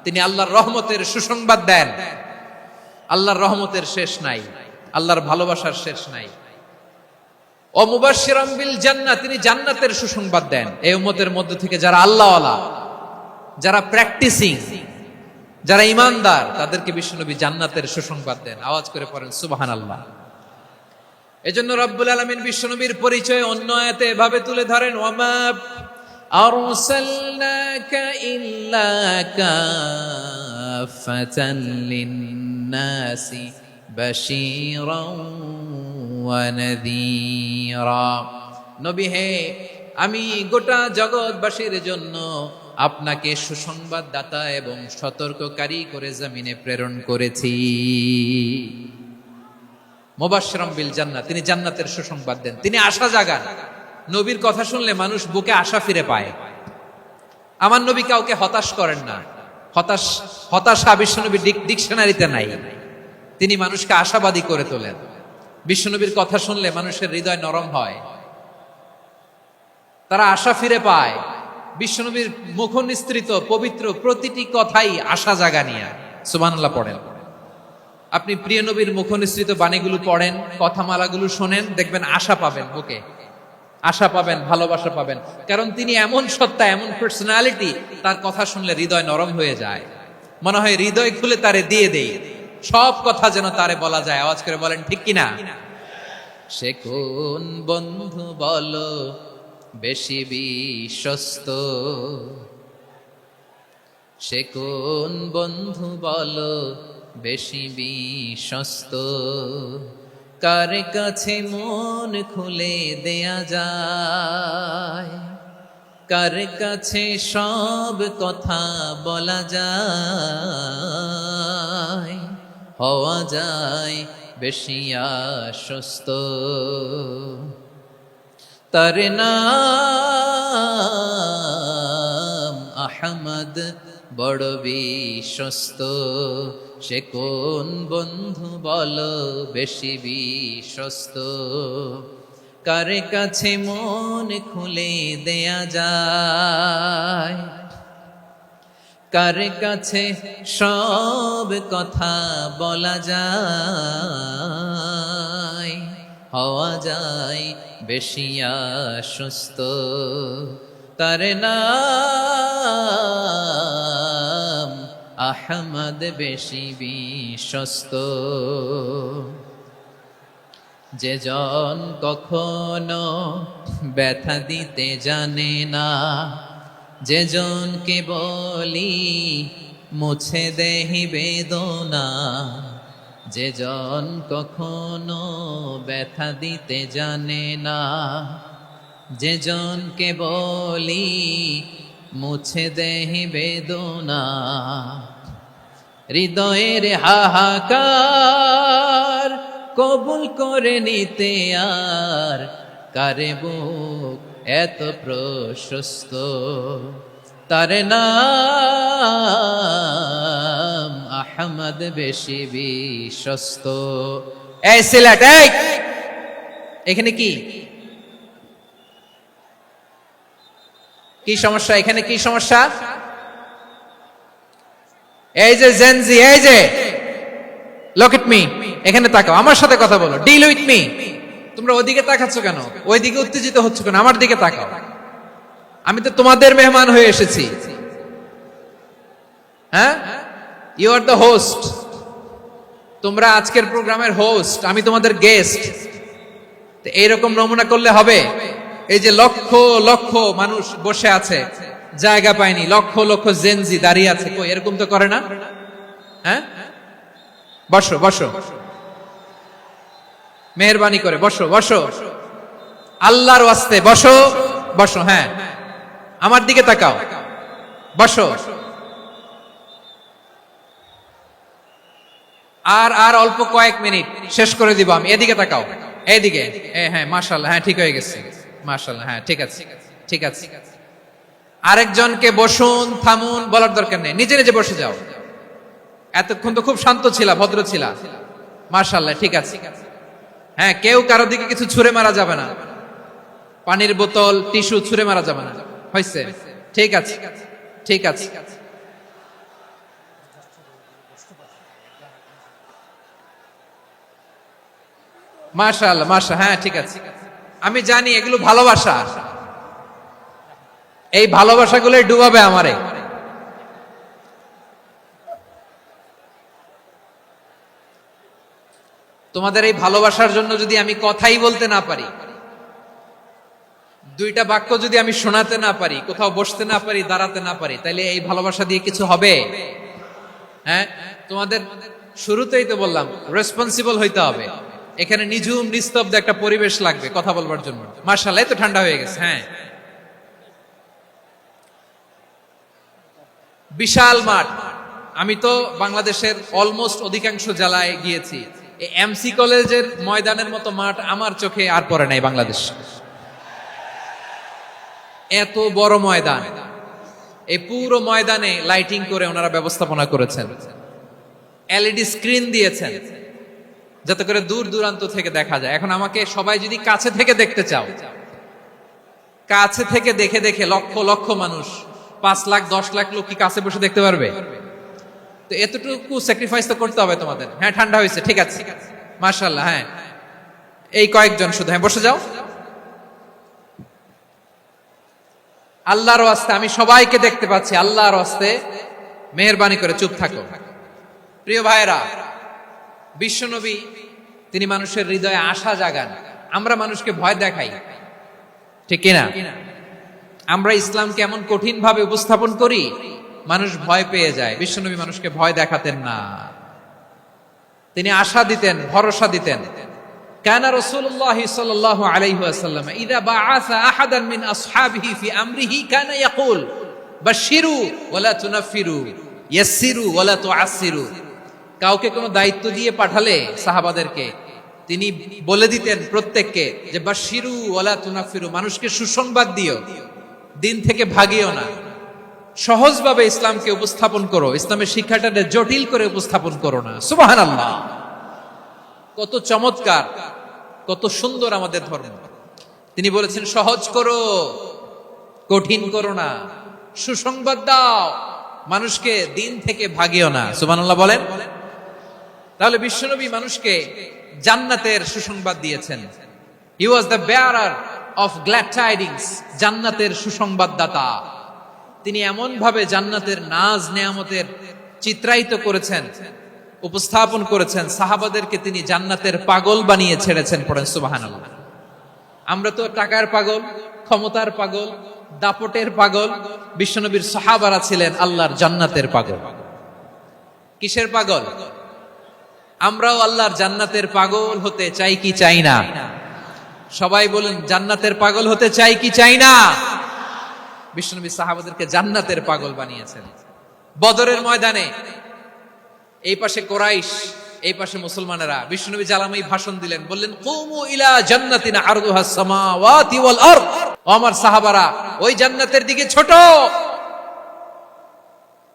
তিনি আল্লাহর রহমতের সুসংবাদ দেন। আল্লাহর রহমতের শেষ নাই, আল্লাহর ভালোবাসার শেষ নাই। ও মুবাশশিরাম বিল জান্নাহ, তিনি জান্নাতের সুসংবাদ দেন। এই উম্মতের মধ্য থেকে যারা আল্লাহওয়ালা, যারা প্র্যাকটিসিং, যারা ইমানদার, তাদেরকে বিশ্বনবী জান্নাতের সুসংবাদ দেন। আওয়াজ করে পড়েন সুবহানাল্লাহ। এজন্য রব্বুল আলামিন বিশ্বনবীর পরিচয় অন্য আয়াতে এভাবে তুলে ধরেন, ওয়ামা আরসালনাকা ইল্লা কাফাতান লিন্নাসি বাশীরাও ওয়া নাযীরা। নবী হে, আমি গোটা জগৎবাসীর জন্য আপনাকে সুসংবাদদাতা এবং সতর্ককারী করে জমিনে প্রেরণ করেছি। মুবাশশিরাম বিল জান্নাহ, তিনি জান্নাতের সুসংবাদ দেন, তিনি আশা জাগান। নবীর কথা শুনলে মানুষ বুকে আশা ফিরে পায়। আমার নবী কাউকে হতাশ করেন না। হতাশা বিশ্বনবীর ডিকশনারিতে নাই। তিনি মানুষকে আশাবাদী করে তোলেন। বিশ্বনবীর কথা শুনলে মানুষের হৃদয় নরম হয়, তারা আশা ফিরে পায়। বিশ্বনবীর মুখ নিঃসৃত পবিত্র প্রতিটি কথাই আশা জাগানিয়া। সুবহানাল্লাহ পড়েন। আপনি প্রিয় নবীর মুখ নিঃসৃত বাণীগুলো পড়েন, কথামালাগুলো শোনেন, দেখবেন আশা পাবেন, বুকে আশা পাবেন, ভালোবাসা পাবেন। কারণ তিনি এমন সত্তা, এমন পার্সোনালিটি, তার কথা শুনলে হৃদয় নরম হয়ে যায়। মনে হয় হৃদয় খুলে তারে দিয়ে দেই, সব কথা যেন তারে বলা যায়। আওয়াজ করে বলেন ঠিক কিনা? সে কোন বন্ধু বলো বেশি বিশ্বস্ত, সে কোন বন্ধু বলো বেশি বিশ্বস্ত, কার কাছে মন খুলে দেয়া যায়, কার কাছে সব কথা বলা যায়, হওয়া যায় বেশি আশ্বস্ত। তার নাম আহমদ, বড় বিশ্বস্ত। সে কোন বন্ধু বলো বেশি বিশ্বস্ত, কার কাছে মন খুলে দেয়া যায়, কার কাছে সব কথা বলা যায়, হওয়া যায় বেশি আশ্বস্ত। তার নাম আহমদ, বেশি বিশ্বস্ত। যে জন কখনো ব্যথা দিতে জানে না, যে জনকে বলি মুছে দেহি বেদনা, যে জন কখনো ব্যথা দিতে জানে না, যে জনকে বলি মুছে দেহি বেদনা, হৃদয়ের হাহাকার কবুল করে নিতে আর কারে বুক এত প্রশস্ত। তার নাম আহমদ, বেশি বিশ্বস্ত। এই সিলেট, এই এখানে কি কি সমস্যা? এখানে কি সমস্যা? এই যে জেনজি, এই যে লুক এট মি, এখানে তাকাও, আমার সাথে কথা বলো, ডিল উইথ মি। তোমরা ওইদিকে তাকাচ্ছ কেন? ওইদিকে উত্তেজিত হচ্ছ কেন? আমার দিকে তাকাও। আমি তো তোমাদের মেহমান হয়ে এসেছি। হ্যাঁ, ইউ আর দ্য হোস্ট। তোমরা আজকের প্রোগ্রামের হোস্ট, আমি তোমাদের গেস্ট। এইরকম নমুনা করলে হবে? এই যে লক্ষ লক্ষ মানুষ বসে আছে, জায়গা পায়নি, লক্ষ লক্ষ জেনজি দাঁড়িয়ে আছে, কই এরকম তো করে না? হ্যাঁ, বসো বসো, মেহেরবানি করে বসো বসো, আল্লাহর ওয়াস্তে বসো বসো। হ্যাঁ, আমার দিকে তাকাও, বসো। আর আর অল্প কয়েক মিনিট, শেষ করে দিব আমি। এদিকে তাকাও, এইদিকে। হ্যাঁ, মাশাআল্লাহ, হ্যাঁ ঠিক হয়ে গেছে, মাশাআল্লাহ, হ্যাঁ ঠিক আছে, ঠিক আছে। আরেকজনকে বসুন, থামুন বলার দরকার নেই, নিজে নিজে বসে যাও। এতক্ষণ তো খুব শান্ত ছিলা, ভদ্র ছিলা, মাশাআল্লাহ, ঠিক আছে। হ্যাঁ, কেউ কারো দিকে কিছু ছুঁড়ে মারা যাবে না, পানির বোতল, টিস্যু ছুঁড়ে মারা যাবে না। হয়েছে? ঠিক আছে, ঠিক আছে। মাশাআল্লাহ, মাশাআল্লাহ, হ্যাঁ ঠিক আছে। আমি জানি এগুলো ভালোবাসা, এই ভালোবাসাগুলোই ডুবাবে আমারে। তোমাদের এই ভালোবাসার জন্য যদি আমি কথাই বলতে না পারি, দুইটা বাক্য যদি আমি শোনাতে না পারি, কোথাও বসতে না পারি, দাঁড়াতে না পারি, তাহলে এই ভালোবাসা দিয়ে কিছু হবে? হ্যাঁ, তোমাদের শুরুতেই তো বললাম রেসপন্সিবল হইতে হবে। এখানে নিঝুম নিস্তব্ধ একটা পরিবেশ লাগবে কথা বলবার জন্য। মার্শাল্লাহ, তো ঠান্ডা হয়ে গেছে। হ্যাঁ, বিশাল মাঠ। আমি তো বাংলাদেশের অলমোস্ট অধিকাংশ জেলায় গিয়েছি। এই এমসি কলেজের ময়দানের মতো মাঠ আমার চোখে আর পড়ে নাই বাংলাদেশ। এত বড় ময়দান, এই পুরো ময়দানে লাইটিং করে ওনারা ব্যবস্থাপনা করেছেন, এলইডি স্ক্রিন দিয়েছেন যাতে করে দূর দূরান্ত থেকে দেখা যায়। এখন আমাকে সবাই যদি কাছে থেকে দেখতে চাও, কাছে থেকে দেখে দেখে লক্ষ লক্ষ মানুষ, 5 লাখ 10 লাখ লোক কি কাছে বসে দেখতে পারবে? তো এতটুকু স্যাক্রিফাইস তো করতে হবে তোমাদের। হ্যাঁ, ঠান্ডা হয়েছে, ঠিক আছে, মাশাআল্লাহ। হ্যাঁ, এই কয়েকজন শুধু। হ্যাঁ, বসে যাও। আল্লাহর ওয়াস্তে আমি সবাইকে দেখতে পাচ্ছি, আল্লাহর ওয়াস্তে মেহেরবানি করে চুপ থাকো। প্রিয় ভাইরা, বিশ্বনবী তিনি মানুষের হৃদয়ে আশা জাগান। আমরা মানুষকে ভয় দেখাই, ঠিক কিনা? আমরা ইসলামকে এমন কঠিন ভাবে উপস্থাপন করি, মানুষ ভয় পেয়ে যায়। বিশ্বনবী মানুষকে ভয় দেখাতেন না, তিনি আশা দিতেন, ভরসা দিতেন। কানা রাসূলুল্লাহ সাল্লাল্লাহু আলাইহি ওয়াসাল্লাম ইযা বাআসা আহাদান মিন আসহাবিহি ফি আমরিহি কানা ইয়াকুল বাশশিরু ওয়ালা তুনাফিরু ইয়াসসিরু ওয়ালা তুআসসিরু। কাউকে কোনো দায়িত্ব দিয়ে পাঠালে সাহাবাদেরকে তিনি বলে দিতেন প্রত্যেককে যে বাশশিরু ওয়ালা তুনাফিরু, মানুষকে সুসংবাদ দিও, দিন থেকে ভাগিও না। সহজভাবে ইসলামকে উপস্থাপন করো, ইসলামের শিক্ষাটাকে জটিল করে উপস্থাপন করো না। সুবহানাল্লাহ, কত চমৎকার, কত সুন্দর আমাদের ধর্ম। তিনি বলেছেন সহজ করো, কঠিন করো না, সুসংবাদ দাও, মানুষকে দিন থেকে ভাগিও না। সুবহানাল্লাহ বলেন। তাহলে বিশ্বনবী মানুষকে জান্নাতের সুসংবাদ দিয়েছেন। He was the bearer of glad tidings, জান্নাতের সুসংবাদদাতা। তিনি এমন ভাবে জান্নাতের নাজ নেয়ামতের চিত্রায়িত করেছেন, উপস্থাপন করেছেন, সাহাবাদেরকে তিনি জান্নাতের পাগল বানিয়ে ছেড়েছেন। পড়েন সুবহানাল্লাহ। আমরা তো টাকার পাগল, ক্ষমতার পাগল, দাপটের পাগল। বিশ্বনবীর সাহাবারা ছিলেন আল্লাহর জান্নাতের পাগল। কিসের পাগল? আমরাও আল্লাহর জান্নাতের পাগল হতে চাই কি চাই না? সবাই বলেন, জান্নাতের পাগল হতে চাই কি চাই না? বিশ্বনবী সাহাবাদেরকে জান্নাতের পাগল বানিয়েছেন। বদরের ময়দানে এই পাশে কোরাইশ, এই পাশে মুসলমানেরা। বিশ্বনবী জালামাই ভাষণ দিলেন, বললেন কুমু ইলা জান্নাতিন আরদুহাস সামাওয়াতি ওয়াল আরদ। ও আমার সাহাবারা, ওই জান্নাতের দিকে ছোট,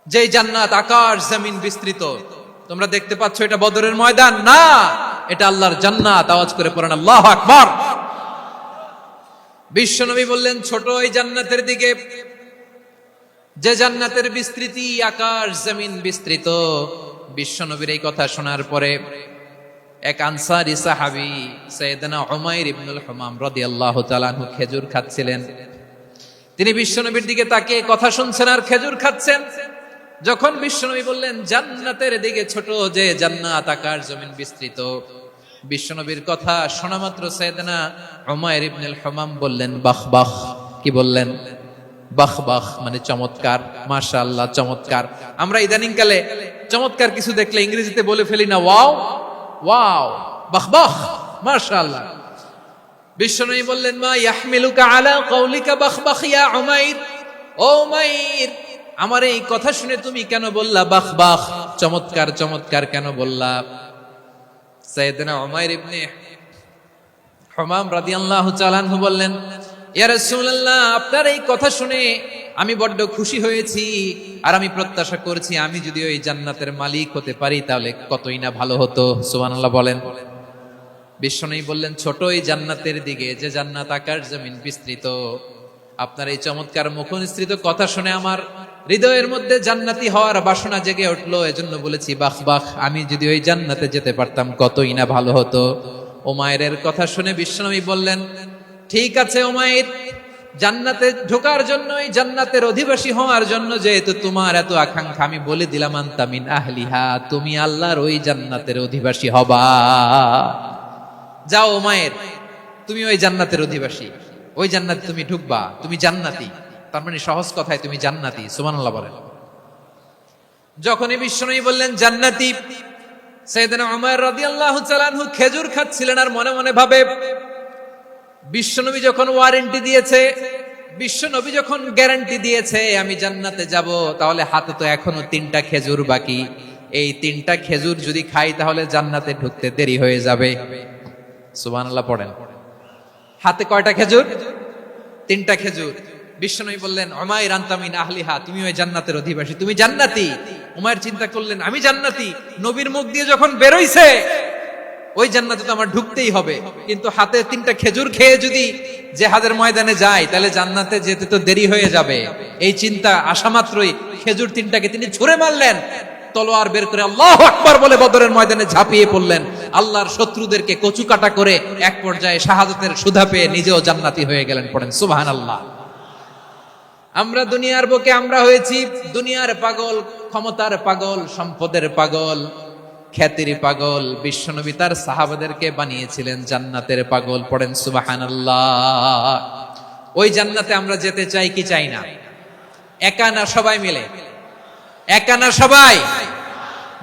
যেই জান্নাত আকাশ জমিন বিস্তৃত। তোমরা দেখতে পাচ্ছ এটা বদরের ময়দান না, এটা আল্লাহর জান্নাত। আওয়াজ করে পড়েন আল্লাহু আকবার। বিশ্বনবী বললেন ছোট ওই জান্নাতের দিকে, যে জান্নাতের বিস্তৃতি আকাশ জমিন বিস্তৃত। বিশ্বনবীর এই কথা শোনার পরে এক আনসারী সাহাবী সাইয়েদনা উমাইর ইবনুল হুমাম রাদিয়াল্লাহু তাআলা আনহু খেজুর খাচ্ছিলেন। তিনি বিশ্বনবীর দিকে তাকিয়ে কথা শুনছেন আর খেজুর খাচ্ছেন। যখন বিশ্বনবী বললেন জান্নাতের দিকে ছোট, যে জান্নাত আকাশ জমিন বিস্তৃত, বিশ্বনবীর কথা শোনা মাত্র সাইয়েদনা উমাইর ইবনুল হুমাম বললেন বাহ বাহ। কি বললেন? বাহ বাহ, মানে চমৎকার, মাশাআল্লাহ, চমৎকার। আমরা ইদানিং কালে চমৎকার কিছু দেখলে ইংরেজিতে বলে ফেলি না ওয়াও ওয়াও, বাহ বাহ, মাশাআল্লাহ। বিশ্বনবী বললেন মা ইয়াহমিলুকা আলা কওলিকা বাহ বাহ ইয়া উমাইর। ও উমাইর, আমার এই কথা শুনে তুমি কেন বললা বাহ বাহ, চমৎকার চমৎকার কেন বললা? সাইয়েদনা উমাইর ইবনে হুমাম রাদিয়াল্লাহু তাআলা আনহু বললেন ইয়া রাসূলুল্লাহ, আপনার এই কথা শুনে আমি বড্ড খুশি হয়েছি, আর আমি প্রত্যাশা করছি আমি যদি ওই জান্নাতের মালিক হতে পারি তাহলে কতই না ভালো হতো। সুবহানাল্লাহ বলেন। বিশ্বনবী বললেন ছোট ওই জান্নাতের দিকে, যে জান্নাত আকাশ জমিন বিস্তৃত। আপনার এই চমৎকার মুখনিসৃত কথা শুনে আমার হৃদয়ের মধ্যে জান্নাতি হওয়ার বাসনা জেগে উঠলো, এজন্য বলেছি বাহ বাহ, আমি যদি ওই জান্নাতে যেতে পারতাম কতই না ভালো হতো। উমাইরের কথা শুনে বিশ্বনবী বললেন ঠিক আছে উমাইর, জান্নাতে ঢোকার জন্যই, জান্নাতের অধিবাসী হওয়ার জন্য যেহেতু তোমার এত আকাঙ্ক্ষা, আমি বলে দিলাম আনতা মিন আহলিহা, তুমি আল্লাহর ওই জান্নাতের অধিবাসী হবা। যাও উমাইর, তুমি ওই জান্নাতের অধিবাসী, ওই জান্নাতে তুমি ঢুকবা, তুমি জান্নাতি। তার মানে সহজ কথায় তুমি জান্নাতি। সুবহানাল্লাহ বলেন। যখনই বিশ্বনবী বললেন জান্নাতি, সাইয়েদনা উমর রাদিয়াল্লাহু তাআলা আনহু খেজুর খাচ্ছিলেন আর মনে মনে ভাবে, বিশ্বনবী যখন ওয়ারেন্টি দিয়েছে, বিশ্বনবী যখন গ্যারান্টি দিয়েছে আমি জান্নাতে যাব, তাহলে হাতে তো এখনো 3টা খেজুর বাকি। এই 3টা খেজুর যদি খাই তাহলে জান্নাতে ঢুকতে দেরি হয়ে যাবে। সুবহানাল্লাহ পড়েন। হাতে কয়টা খেজুর? 3টা খেজুর। বিশ্বনবী বললেন উমাইর আনতা মিন আহলিহা, তুমি ওই জান্নাতের অধিবাসী, তুমি জান্নাতি। উমাইর চিন্তা করলেন আমি জান্নাতি, নবীর মুখ দিয়ে যখন বেরোইছে ওই জান্নাতে তো আমার ঢুকতেই হবে, কিন্তু হাতে 3টা খেজুর খেয়ে যদি জিহাদের ময়দানে যাই তাহলে জান্নাতে যেতে তো দেরি হয়ে যাবে। এই চিন্তা আসা মাত্রই খেজুর 3টাকে তিনি ছুঁড়ে মারলেন, তলোয়ার বের করে আল্লাহু আকবার বলে বদরের ময়দানে ঝাঁপিয়ে পড়লেন। আল্লাহর শত্রুদেরকে কচুকাটা করে এক পর্যায়ে শাহাদাতের সুধা পেয়ে নিজেও জান্নাতি হয়ে গেলেন। পড়েন সুবহানাল্লাহ। আমরা দুনিয়ার বুকে আমরা হয়েছি দুনিয়ার পাগল, ক্ষমতার পাগল, সম্পদের পাগল, খ্যাতির পাগল। বিশ্বনবী তার সাহাবাদেরকে বানিয়েছিলেন জান্নাতের পাগল। পড়েন সুবহানাল্লাহ। ওই জান্নাতে আমরা যেতে চাই কি চাই না? একা না সবাই মিলে? একা না সবাই?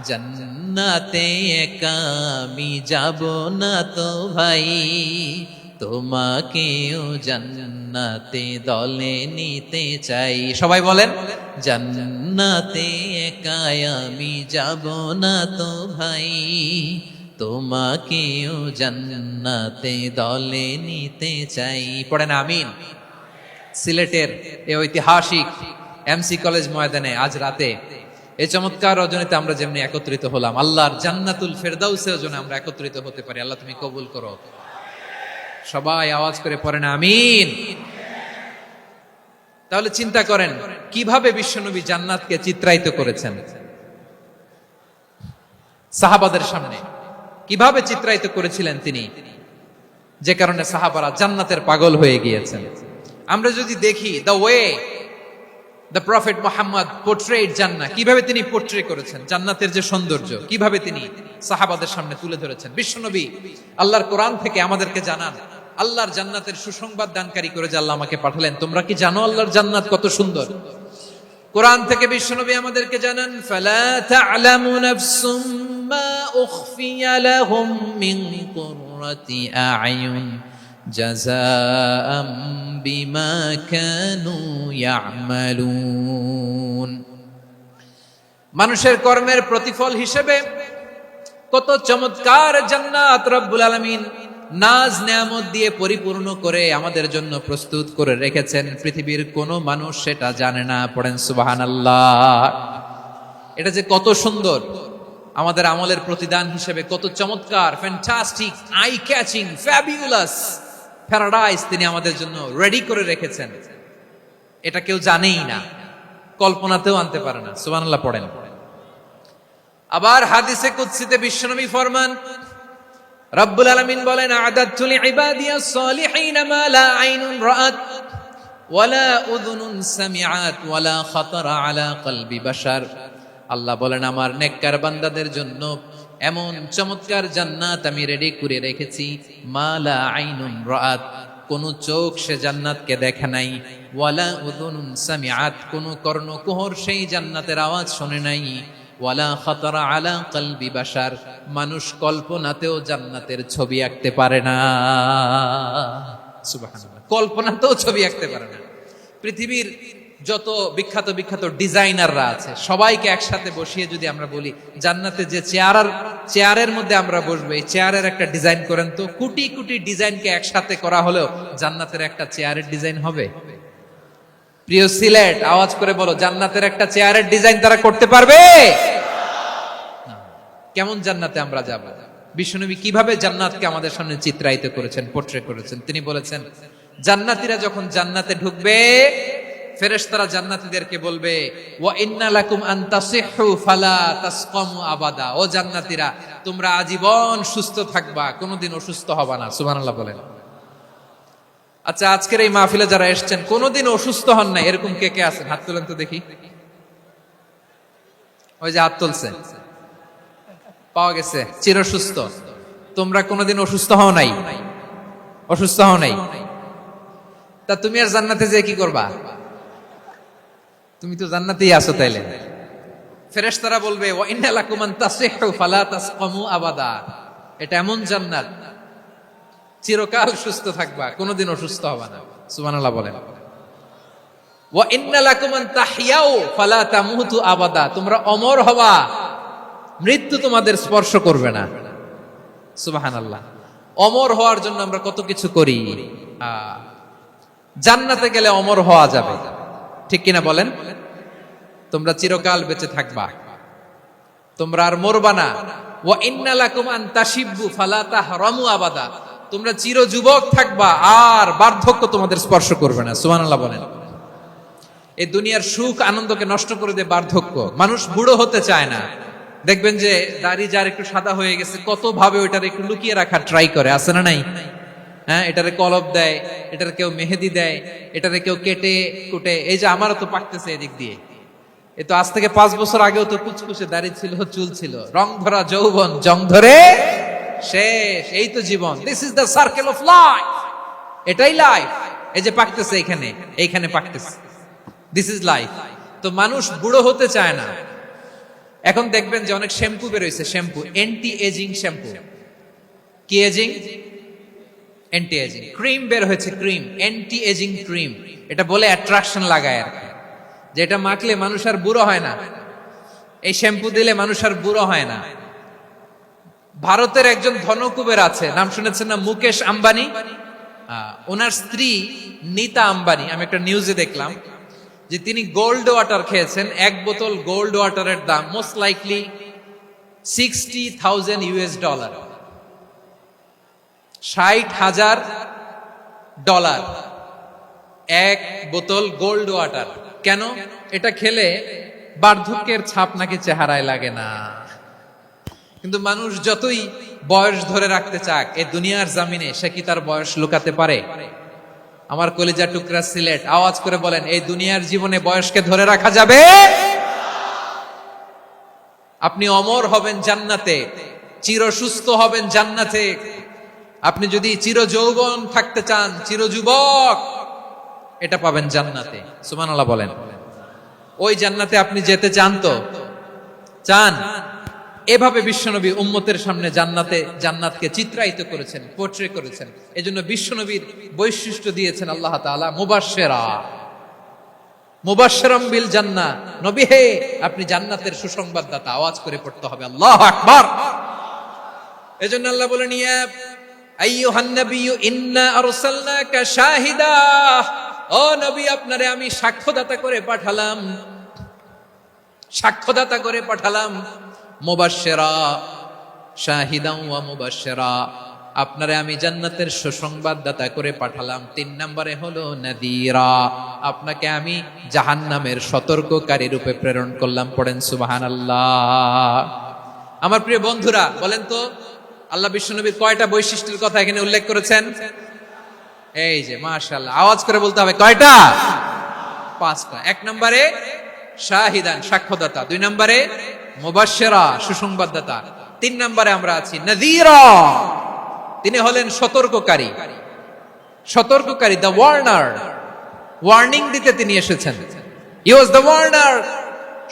জান্নাতে একা আমি যাব না তো ভাই, তোমাকেও জান্নাতে দলে নিতে চাই। সবাই বলেন জান্নাতে একা আমি যাব না তো ভাই, তোমাকেও জান্নাতে দলে নিতে চাই। পড়েন আমিন। সিলেটের এই ঐতিহাসিক এমসি কলেজ ময়দানে আজ রাতে এই চমৎকার রজনীতে আমরা যেমনি একত্রিত হলাম, আল্লাহর জান্নাতুল ফেরদাউসেও যেন আমরা একত্রিত হতে পারি। আল্লাহ তুমি কবুল করো। সবাই আওয়াজ করে পড়েন আমিন। তাহলে চিন্তা করেন কিভাবে বিশ্বনবী জান্নাতকে চিত্রায়িত করেছেন সাহাবাদের সামনে, কিভাবে চিত্রায়িত করেছিলেন তিনি, যে কারণে সাহাবারা জান্নাতের পাগল হয়ে গিয়েছেন। আমরা যদি দেখি the way the prophet Muhammad portrait জান্নাত, কিভাবে তিনি পোর্ট্রে করেছেন জান্নাতের যে সৌন্দর্য, কিভাবে তিনি সাহাবাদের সামনে তুলে ধরেছেন। বিশ্বনবী আল্লাহর কোরআন থেকে আমাদেরকে জানান আল্লাহর জান্নাতের সুসংবাদ দানকারী করে যে আল্লাহ আমাকে পাঠালেন। তোমরা কি জানো আল্লাহর জান্নাত কত সুন্দর? কোরআন থেকে বিশ্বনবী আমাদেরকে জানান ফালা তা'লামু নাফসুম মা উখফিয়া লাহুম মিন কুররাতি আ'য়ুন জাযাআম বিমা কানু ইয়া'মালুন। মানুষের কর্মের প্রতিফল হিসেবে কত চমৎকার জান্নাত রব্বুল আলামিন নাজ নেয়ামত দিয়ে পরিপূর্ণ করে আমাদের জন্য প্রস্তুত করে রেখেছেন। পৃথিবীর কোনো মানুষ সেটা জানে না। পড়েন সুবহানাল্লাহ। এটা যে কত সুন্দর, আমাদের আমলের প্রতিদান হিসেবে কত চমৎকার, fantastic, eye catching, fabulous paradise তিনি আমাদের জন্য রেডি করে রেখেছেন। এটা কেউ জানেই না, কল্পনাতেও আনতে পারে না। সুবহানাল্লাহ পড়েন। আবার হাদিসে কুদসিতে বিশ্বনবী ফরমান, রব্বুল আলামিন বলেন আ'দাতু লিইবাদিয়াস সালিহিন মা লা আইনুন রাআত ওয়ালা উযুনুন সামিআত ওয়ালা খাতারা আলা কলবি বাশার। আল্লাহ বলেন আমার নেককার বান্দাদের জন্য এমন চমৎকার জান্নাত আমি রেডি করে রেখেছি, মা লা আইনুন রাআত, কোন চোখ সে জান্নাতকে দেখে নাই, ওয়ালা উযুনুন সামিআত, কোন কর্ণকুহর সেই জান্নাতের আওয়াজ শুনে নাই, ওয়ালা খাতারা আলা কলবি বাশার, মানুষ কল্পনাতেও জান্নাতের ছবি আঁকতে পারে না। সুবহানাল্লাহ, কল্পনাতেও ছবি আঁকতে পারে না। পৃথিবীর যত বিখ্যাত বিখ্যাত ডিজাইনাররা আছে সবাইকে একসাথে বসিয়ে যদি আমরা বলি জান্নাতে যে চেয়ারের মধ্যে আমরা বসবো, এই চেয়ারের একটা ডিজাইন করেন তো, কোটি কোটি ডিজাইনকে একসাথে করা হলেও জান্নাতের একটা চেয়ারের ডিজাইন হবে? প্রিয় সিলেট, আওয়াজ করে বলো, জান্নাতের একটা চেয়ারের ডিজাইন তারা করতে পারবে? কেমন জান্নাতে আমরা যাব? বিশ্বনবী কিভাবে জান্নাতকে আমাদের সামনে চিত্রায়িত করেছেন, পোর্ট্রে করেছেন। তিনি বলেছেন জান্নাতীরা যখন জান্নাতে ঢুকবে ফেরেশতারা জান্নাতীদেরকে বলবে ওয়া ইন্না লাকুম আন তাসিহু ফালা তাসকামু আবাদা, ও জান্নাতীরা তোমরা আজীবন সুস্থ থাকবা, কোনোদিন অসুস্থ হবা না। সুবহানাল্লাহ বলেন। আচ্ছা, আজকের এই মাহফিলে যারা এসেছেন কোনোদিন অসুস্থ হন নাই এরকম কে কে আছেন? হাত তুলেন তো দেখি। ওই যে হাত তুলছেন, পাওয়া গেছে চির সুস্থ। তোমরা কোনোদিন অসুস্থ হও নাই? অসুস্থ হও নাই? তা তুমি আর জান্নাতে যে কি করবা? তুমি তো জান্নাতেই আছো তাইলে। ফেরেশতারা বলবে ওয়া ইন্না লাকুম আন তাসিহু ফালা তাসকামু আবাদা। এটা এমন জান্নাত, চিরকাল সুস্থ থাকবা, কোনোদিন অসুস্থ হবা না। সুবহানাল্লাহ বলেন। ওয়া ইন্না লাকুম আন তাহইয়াউ ফালা তামুতু আবাদা। তোমরা অমর হবা, মৃত্যু তোমাদের স্পর্শ করবে না। সুবহানাল্লাহ। অমর হওয়ার জন্য আমরা কত কিছু করি। জান্নাতে গেলে অমর হওয়া যাবে, ঠিক কিনা বলেন? তোমরা চিরকাল বেঁচে থাকবা, তোমরা আর মরবা না। ওয়া ইন্না লাকুম আন তাশিব্বু ফালা তাহরামু আবাদা। তোমরা চির যুবক থাকবা, আর বার্ধক্য তোমাদের স্পর্শ করবে না। সুবহানাল্লাহ বলেন। এই দুনিয়ার সুখ আনন্দকে নষ্ট করে দেয় বার্ধক্য। মানুষ বুড়ো হতে চায় না। দেখবেন যে দাড়ি যার একটু সাদা হয়ে গেছে, কত ভাবে ওইটার একটু লুকিয়ে রাখার ট্রাই করে, আছে না নাই? হ্যাঁ, এটারে কলব দেয়, এটার কেউ মেহেদি দেয়, এটারে কেউ কেটে কুটে। এই যে আমারও তো পাকতেছে এদিক দিয়ে। এ তো আজ থেকে 5 বছর আগেও তো কুচকুচে দাড়ি ছিল, চুল ছিল, রং ধরা যৌবন, জং ধরে শেষ। এই তো জীবন। This is the circle of life. এটাই লাইফ। এই যে পাকতেছে এখানে, এইখানে পাকতেছে। This is life. তো মানুষ বুড়ো হতে চায় না। এখন দেখবেন যে অনেক শ্যাম্পু বেরোইছে, শ্যাম্পু, অ্যান্টি এজিং শ্যাম্পু। কি এজিং? Anti ageing. ক্রিম বের হয়েছে, ক্রিম, অ্যান্টি এজিং ক্রিম। এটা বলে অ্যাট্রাকশন লাগায় আর কি, যে এটা মাখলে মানুষ আর বুড়ো হয় না, এই শ্যাম্পু দিলে মানুষ আর বুড়ো হয় না। ভারতের একজন ধনকুবের আছে, নাম শুনেছেন না? মুকেশ আম্বানি। ওনার স্ত্রী নীতা আম্বানি, আমি একটা নিউজে দেখলাম যে তিনি গোল্ড ওয়াটার খেয়েছেন। 1 বোতল গোল্ড ওয়াটারের দাম মোস্ট লাইকলি $60,000 $60,000 1 বোতল গোল্ড ওয়াটার। কেন? এটা খেলে বার্ধক্যের ছাপ নাকি চেহারায় লাগে না। কিন্তু মানুষ যতই বয়স ধরে রাখতে চাক এই দুনিয়ার জামিনে, সে কি তার বয়স লুকাতে পারে? আমার কলিজা টুকরা সিলেট, আওয়াজ করে বলেন, এই দুনিয়ার জীবনে বয়সকে ধরে রাখা যাবে? আপনি অমর হবেন জান্নাতে, চির সুস্থ হবেন জান্নাতে। আপনি যদি চির যৌবন থাকতে চান, চির যুবক, এটা পাবেন জান্নাতে। সুবহানাল্লাহ বলেন। ওই জান্নাতে আপনি যেতে চান তো? চান? এভাবে বিশ্বনবী উম্মতের সামনে জান্নাতকে চিত্রায়িত করেছেন, পোর্ট্রে করেছেন। এজন্য বিশ্বনবীর বৈশিষ্ট্য দিয়েছেন আল্লাহ তাআলা মুবাশশিরা, মুবাশশিরাম বিল জান্নাহ। নবী হে, আপনি জান্নাতের সুসংবাদদাতা। আওয়াজ করে পড়তে হবে আল্লাহু আকবার। এজন্য আল্লাহ বলেন, ইয়া আইয়ুহান নাবিয়্যু ইন্না আরসালনাকা শাহিদা। ও নবী, আপনারে আমি সাক্ষ্যদাতা করে পাঠালাম, সাক্ষ্যদাতা করে পাঠালাম। মুবাশশিরা, শাহিদান ওয়া মুবাশশিরা, আপনারে আমি জান্নাতের সুসংবাদদাতা করে পাঠালাম। 3 নম্বরে হলো নাযীরা, আপনাকে আমি জাহান্নামের সতর্ককারী রূপে প্রেরণ করলাম। পড়েন সুবহানাল্লাহ। আমার প্রিয় বন্ধুরা, বলেন তো আল্লাহ বিশ্বনবীর কয়টা বৈশিষ্ট্যের কথা এখানে উল্লেখ করেছেন? এই যে মাশাআল্লাহ, আওয়াজ করে বলতে হবে, কয়টা? 5টা। 1 নম্বরে শাহিদান, সাক্ষ্যদাতা। 2 নম্বরে মুবাশশিরা, সুসংবাদদাতা। 3 নম্বরে আমরা আছি নাযীরা, তিনি হলেন সতর্ককারী। সতর্ককারী, দ্য ওয়ার্নার, ওয়ার্নিং দিতে তিনি এসেছেন। হি ওয়াজ দ্য ওয়ার্নার,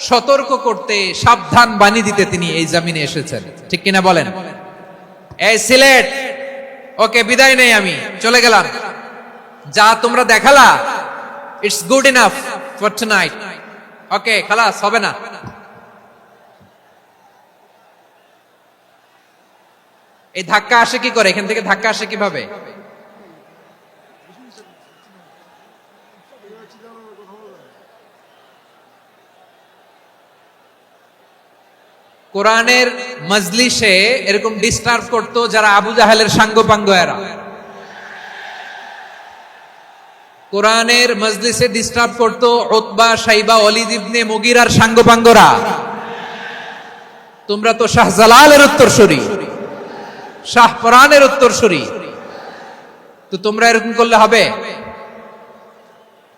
সতর্ক করতে, সাবধান বাণী দিতে তিনি এই জমিনে এসেছেন। ঠিক কিনা বলেন? এই সিলেট, ওকে বিদায় নেই, আমি চলে গেলাম। যা তোমরা দেখালা, it's good enough for tonight. Okay, খালাস, হবে না। এই ধাক্কা আসে কি করে? এখান থেকে ধাক্কা আসে কিভাবে? কোরআনের মজলিসে এরকম ডিস্টার্ব করতো যারা আবু জাহেলের সাঙ্গপাঙ্গ এরা। কোরআনের মজলিসে ডিস্টার্ব করতো উতবা, শাইবা, ওয়ালিদ ইবনে মুগীরার সাঙ্গপাঙ্গরা। তোমরা তো শাহজালালের উত্তরসূরি, শাহপরানের উত্তরসূরি। তো তোমরা এরকম করলে হবে?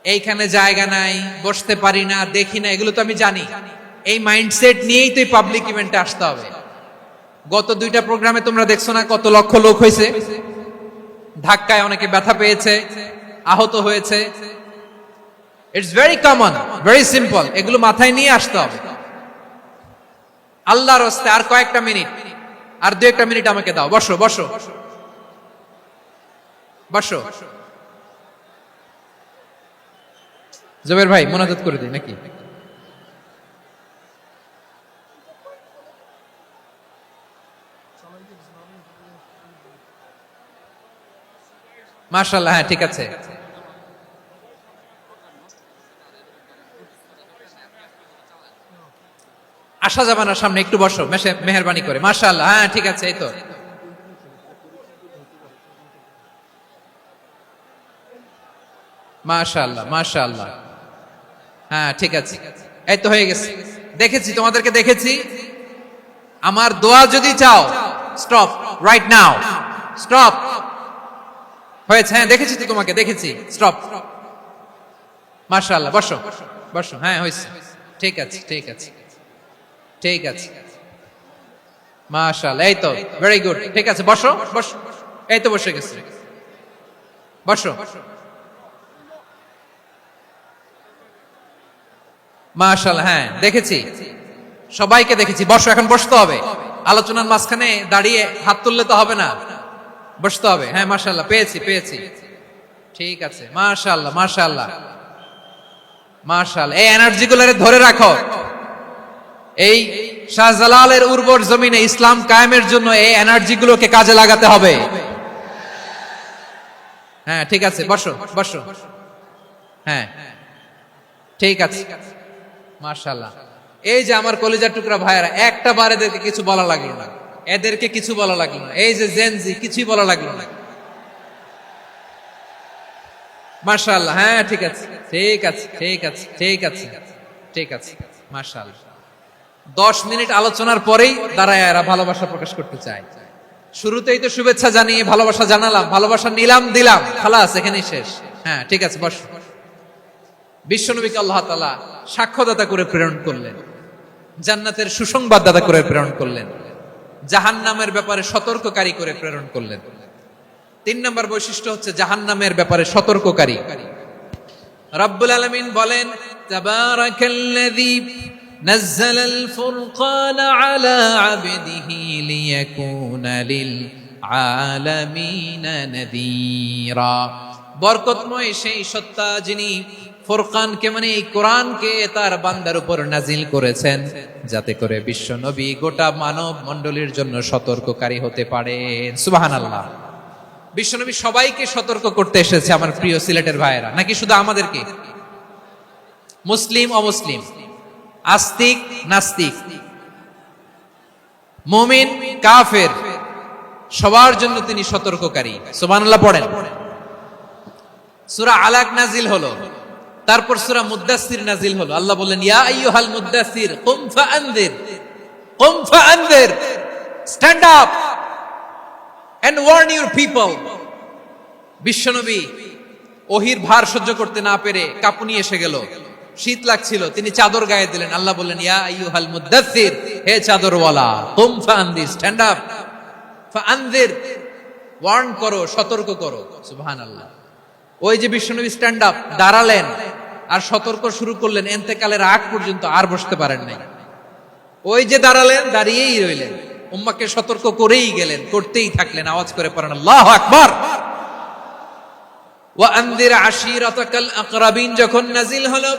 এইখানে জায়গা নাই, বসতে পারি না, দেখি না, এগুলো তো আমি জানি। এই মাইন্ডসেট নিয়েই তো পাবলিক ইভেন্টে আসতে হবে। গত 2টা প্রোগ্রামে তোমরা দেখছো না কত লক্ষ লোক হয়েছে, ধাক্কায় অনেকে ব্যথা পেয়েছে, আহত হয়েছে। It's very common, very simple. এগুলো মাথায় নিয়ে আসতে হবে। আল্লাহর রাস্তায় আর কয়েকটা মিনিট, আর 2-1 মিনিট আমাকে দাও। বসো বসো বসো। জবের ভাই মোনাজাত করে দিই নাকি? মাশাআল্লাহ, হ্যাঁ ঠিক আছে। আসা যাবে না সামনে, একটু বসো মেহেরবানি করে। মাশাআল্লাহ, হ্যাঁ ঠিক আছে। এই তো মাশাআল্লাহ মাশাআল্লাহ, হ্যাঁ ঠিক আছে। এই তো হয়ে গেছে। দেখেছি তোমাদেরকে, দেখেছি। আমার দোয়া যদি চাও, স্টপ রাইট নাও, স্টপ। হয়েছে, হ্যাঁ দেখেছি তো তোমাকে, দেখেছি। স্টপ। মাশাআল্লাহ, বসো বসো। হ্যাঁ হয়েছে, ঠিক আছে ঠিক আছে ঠিক আছে। মাশাআল্লাহ, এই তো ভেরি গুড। ঠিক আছে, বসো বসো। এই তো বসে গেছে, বসো। মাশাআল্লাহ, হ্যাঁ দেখেছি, সবাইকে দেখেছি। বসো, এখন বসতে হবে। আলোচনার মাঝখানে দাঁড়িয়ে হাত তুললে তো হবে না, বসতে হবে। হ্যাঁ মাশাআল্লাহ, পেয়েছি পেয়েছি। ঠিক আছে, মাশাআল্লাহ মাশাআল্লাহ মাশাআল্লাহ। এই এনার্জি গুলোরে ধরে রাখো। এই শাহজালালের উর্বর জমিনে ইসলাম কায়েমের জন্য এই এনার্জি গুলোকে কাজে লাগাতে হবে। হ্যাঁ ঠিক আছে, বসো বসো। হ্যাঁ ঠিক আছে, মাশাআল্লাহ। এই যে আমার কলিজার টুকরা ভাইয়েরা, একটা বার এদেরকে কিছু বলা লাগলো না, এদেরকে কিছু বলা লাগলো না। এই যে জেনজি, কিছুই বলা লাগলো না। মাশাআল্লাহ, হ্যাঁ ঠিক আছে ঠিক আছে ঠিক আছে ঠিক আছে ঠিক আছে। মাশাআল্লাহ। 10 মিনিট আলোচনার পরেই দাঁড়ায় এরা ভালোবাসা প্রকাশ করতে চায়। শুরুতেই তো শুভেচ্ছা জানিয়ে ভালোবাসা জানালাম, ভালোবাসা নিলাম দিলাম, খালাস এখানেই শেষ। হ্যাঁ ঠিক আছে, বস। বিশ্বনবীকে আল্লাহ তাআলা সাক্ষ্যদাতা করে প্রেরণ করলেন, জান্নাতের সুসংবাদদাতা করে প্রেরণ করলেন, জাহান্নামের ব্যাপারে সতর্ককারী করে প্রেরণ করলেন। 3 নম্বর বৈশিষ্ট্য হচ্ছে জাহান্নামের ব্যাপারে সতর্ককারী। রব্বুল আলামিন বলেন, তাবারাকাল্লাযী নাযালাল ফুরকান আলা আবদিহি লিয়াকুনা লিল আলামিনা নাযীরা। বরকতময় সেই সত্তা যিনি ফুরকানকে মানে এই কোরআনকে তার বান্দার উপর নাজিল করেছেন, যাতে করে বিশ্ব নবী গোটা মানব মণ্ডলীর জন্য সতর্ককারী হতে পারেন। সুবহানাল্লাহ। বিশ্বনবী সবাইকে সতর্ক করতে এসেছে, আমার প্রিয় সিলেটের ভাইয়েরা, নাকি শুধু আমাদেরকে? মুসলিম অমুসলিম, আস্তিক নাস্তিক, মুমিন কাফের, সবার জন্য তিনি সতর্ককারী। সুবহানাল্লাহ পড়েন। সূরা আলাক নাজিল হলো, তারপর সূরা মুদ্দাসসির নাজিল হলো। আল্লাহ বললেন, ইয়া আইয়ুহাল মুদ্দাসসির কুম ফাআনযির, কুম ফাআনযির, stand up and warn your people. বিশ্বনবী ওহির ভার সহ্য করতে না পেরে কাঁপুনি এসে গেল, শীত লাগছিল, তিনি চাদর গায়ে দিলেন। আল্লাহ বললেন, ইয়া আইয়ুহাল মুদ্দাসসির, হে চাদরওয়ালা, কুম ফাআনযির, স্ট্যান্ড আপ, ফাআনযির, ওয়ার্ন করো, সতর্ক করো। সুবহানাল্লাহ। ওই যে বিশ্বনবী স্ট্যান্ড আপ, দাঁড়ালেন আর সতর্ক শুরু করলেন, এন্তেকালের আগ পর্যন্ত আর বসতে পারেন নাই। ওই যে দাঁড়ালেন, দাঁড়িয়েই রইলেন, উম্মাকে সতর্ক করেই গেলেন, করতেই থাকলেন। আওয়াজ করে পড়েন আল্লাহু আকবার। ওয়া আনযির আশীরাতাকাল আকরাবিন যখন নাজিল হলো,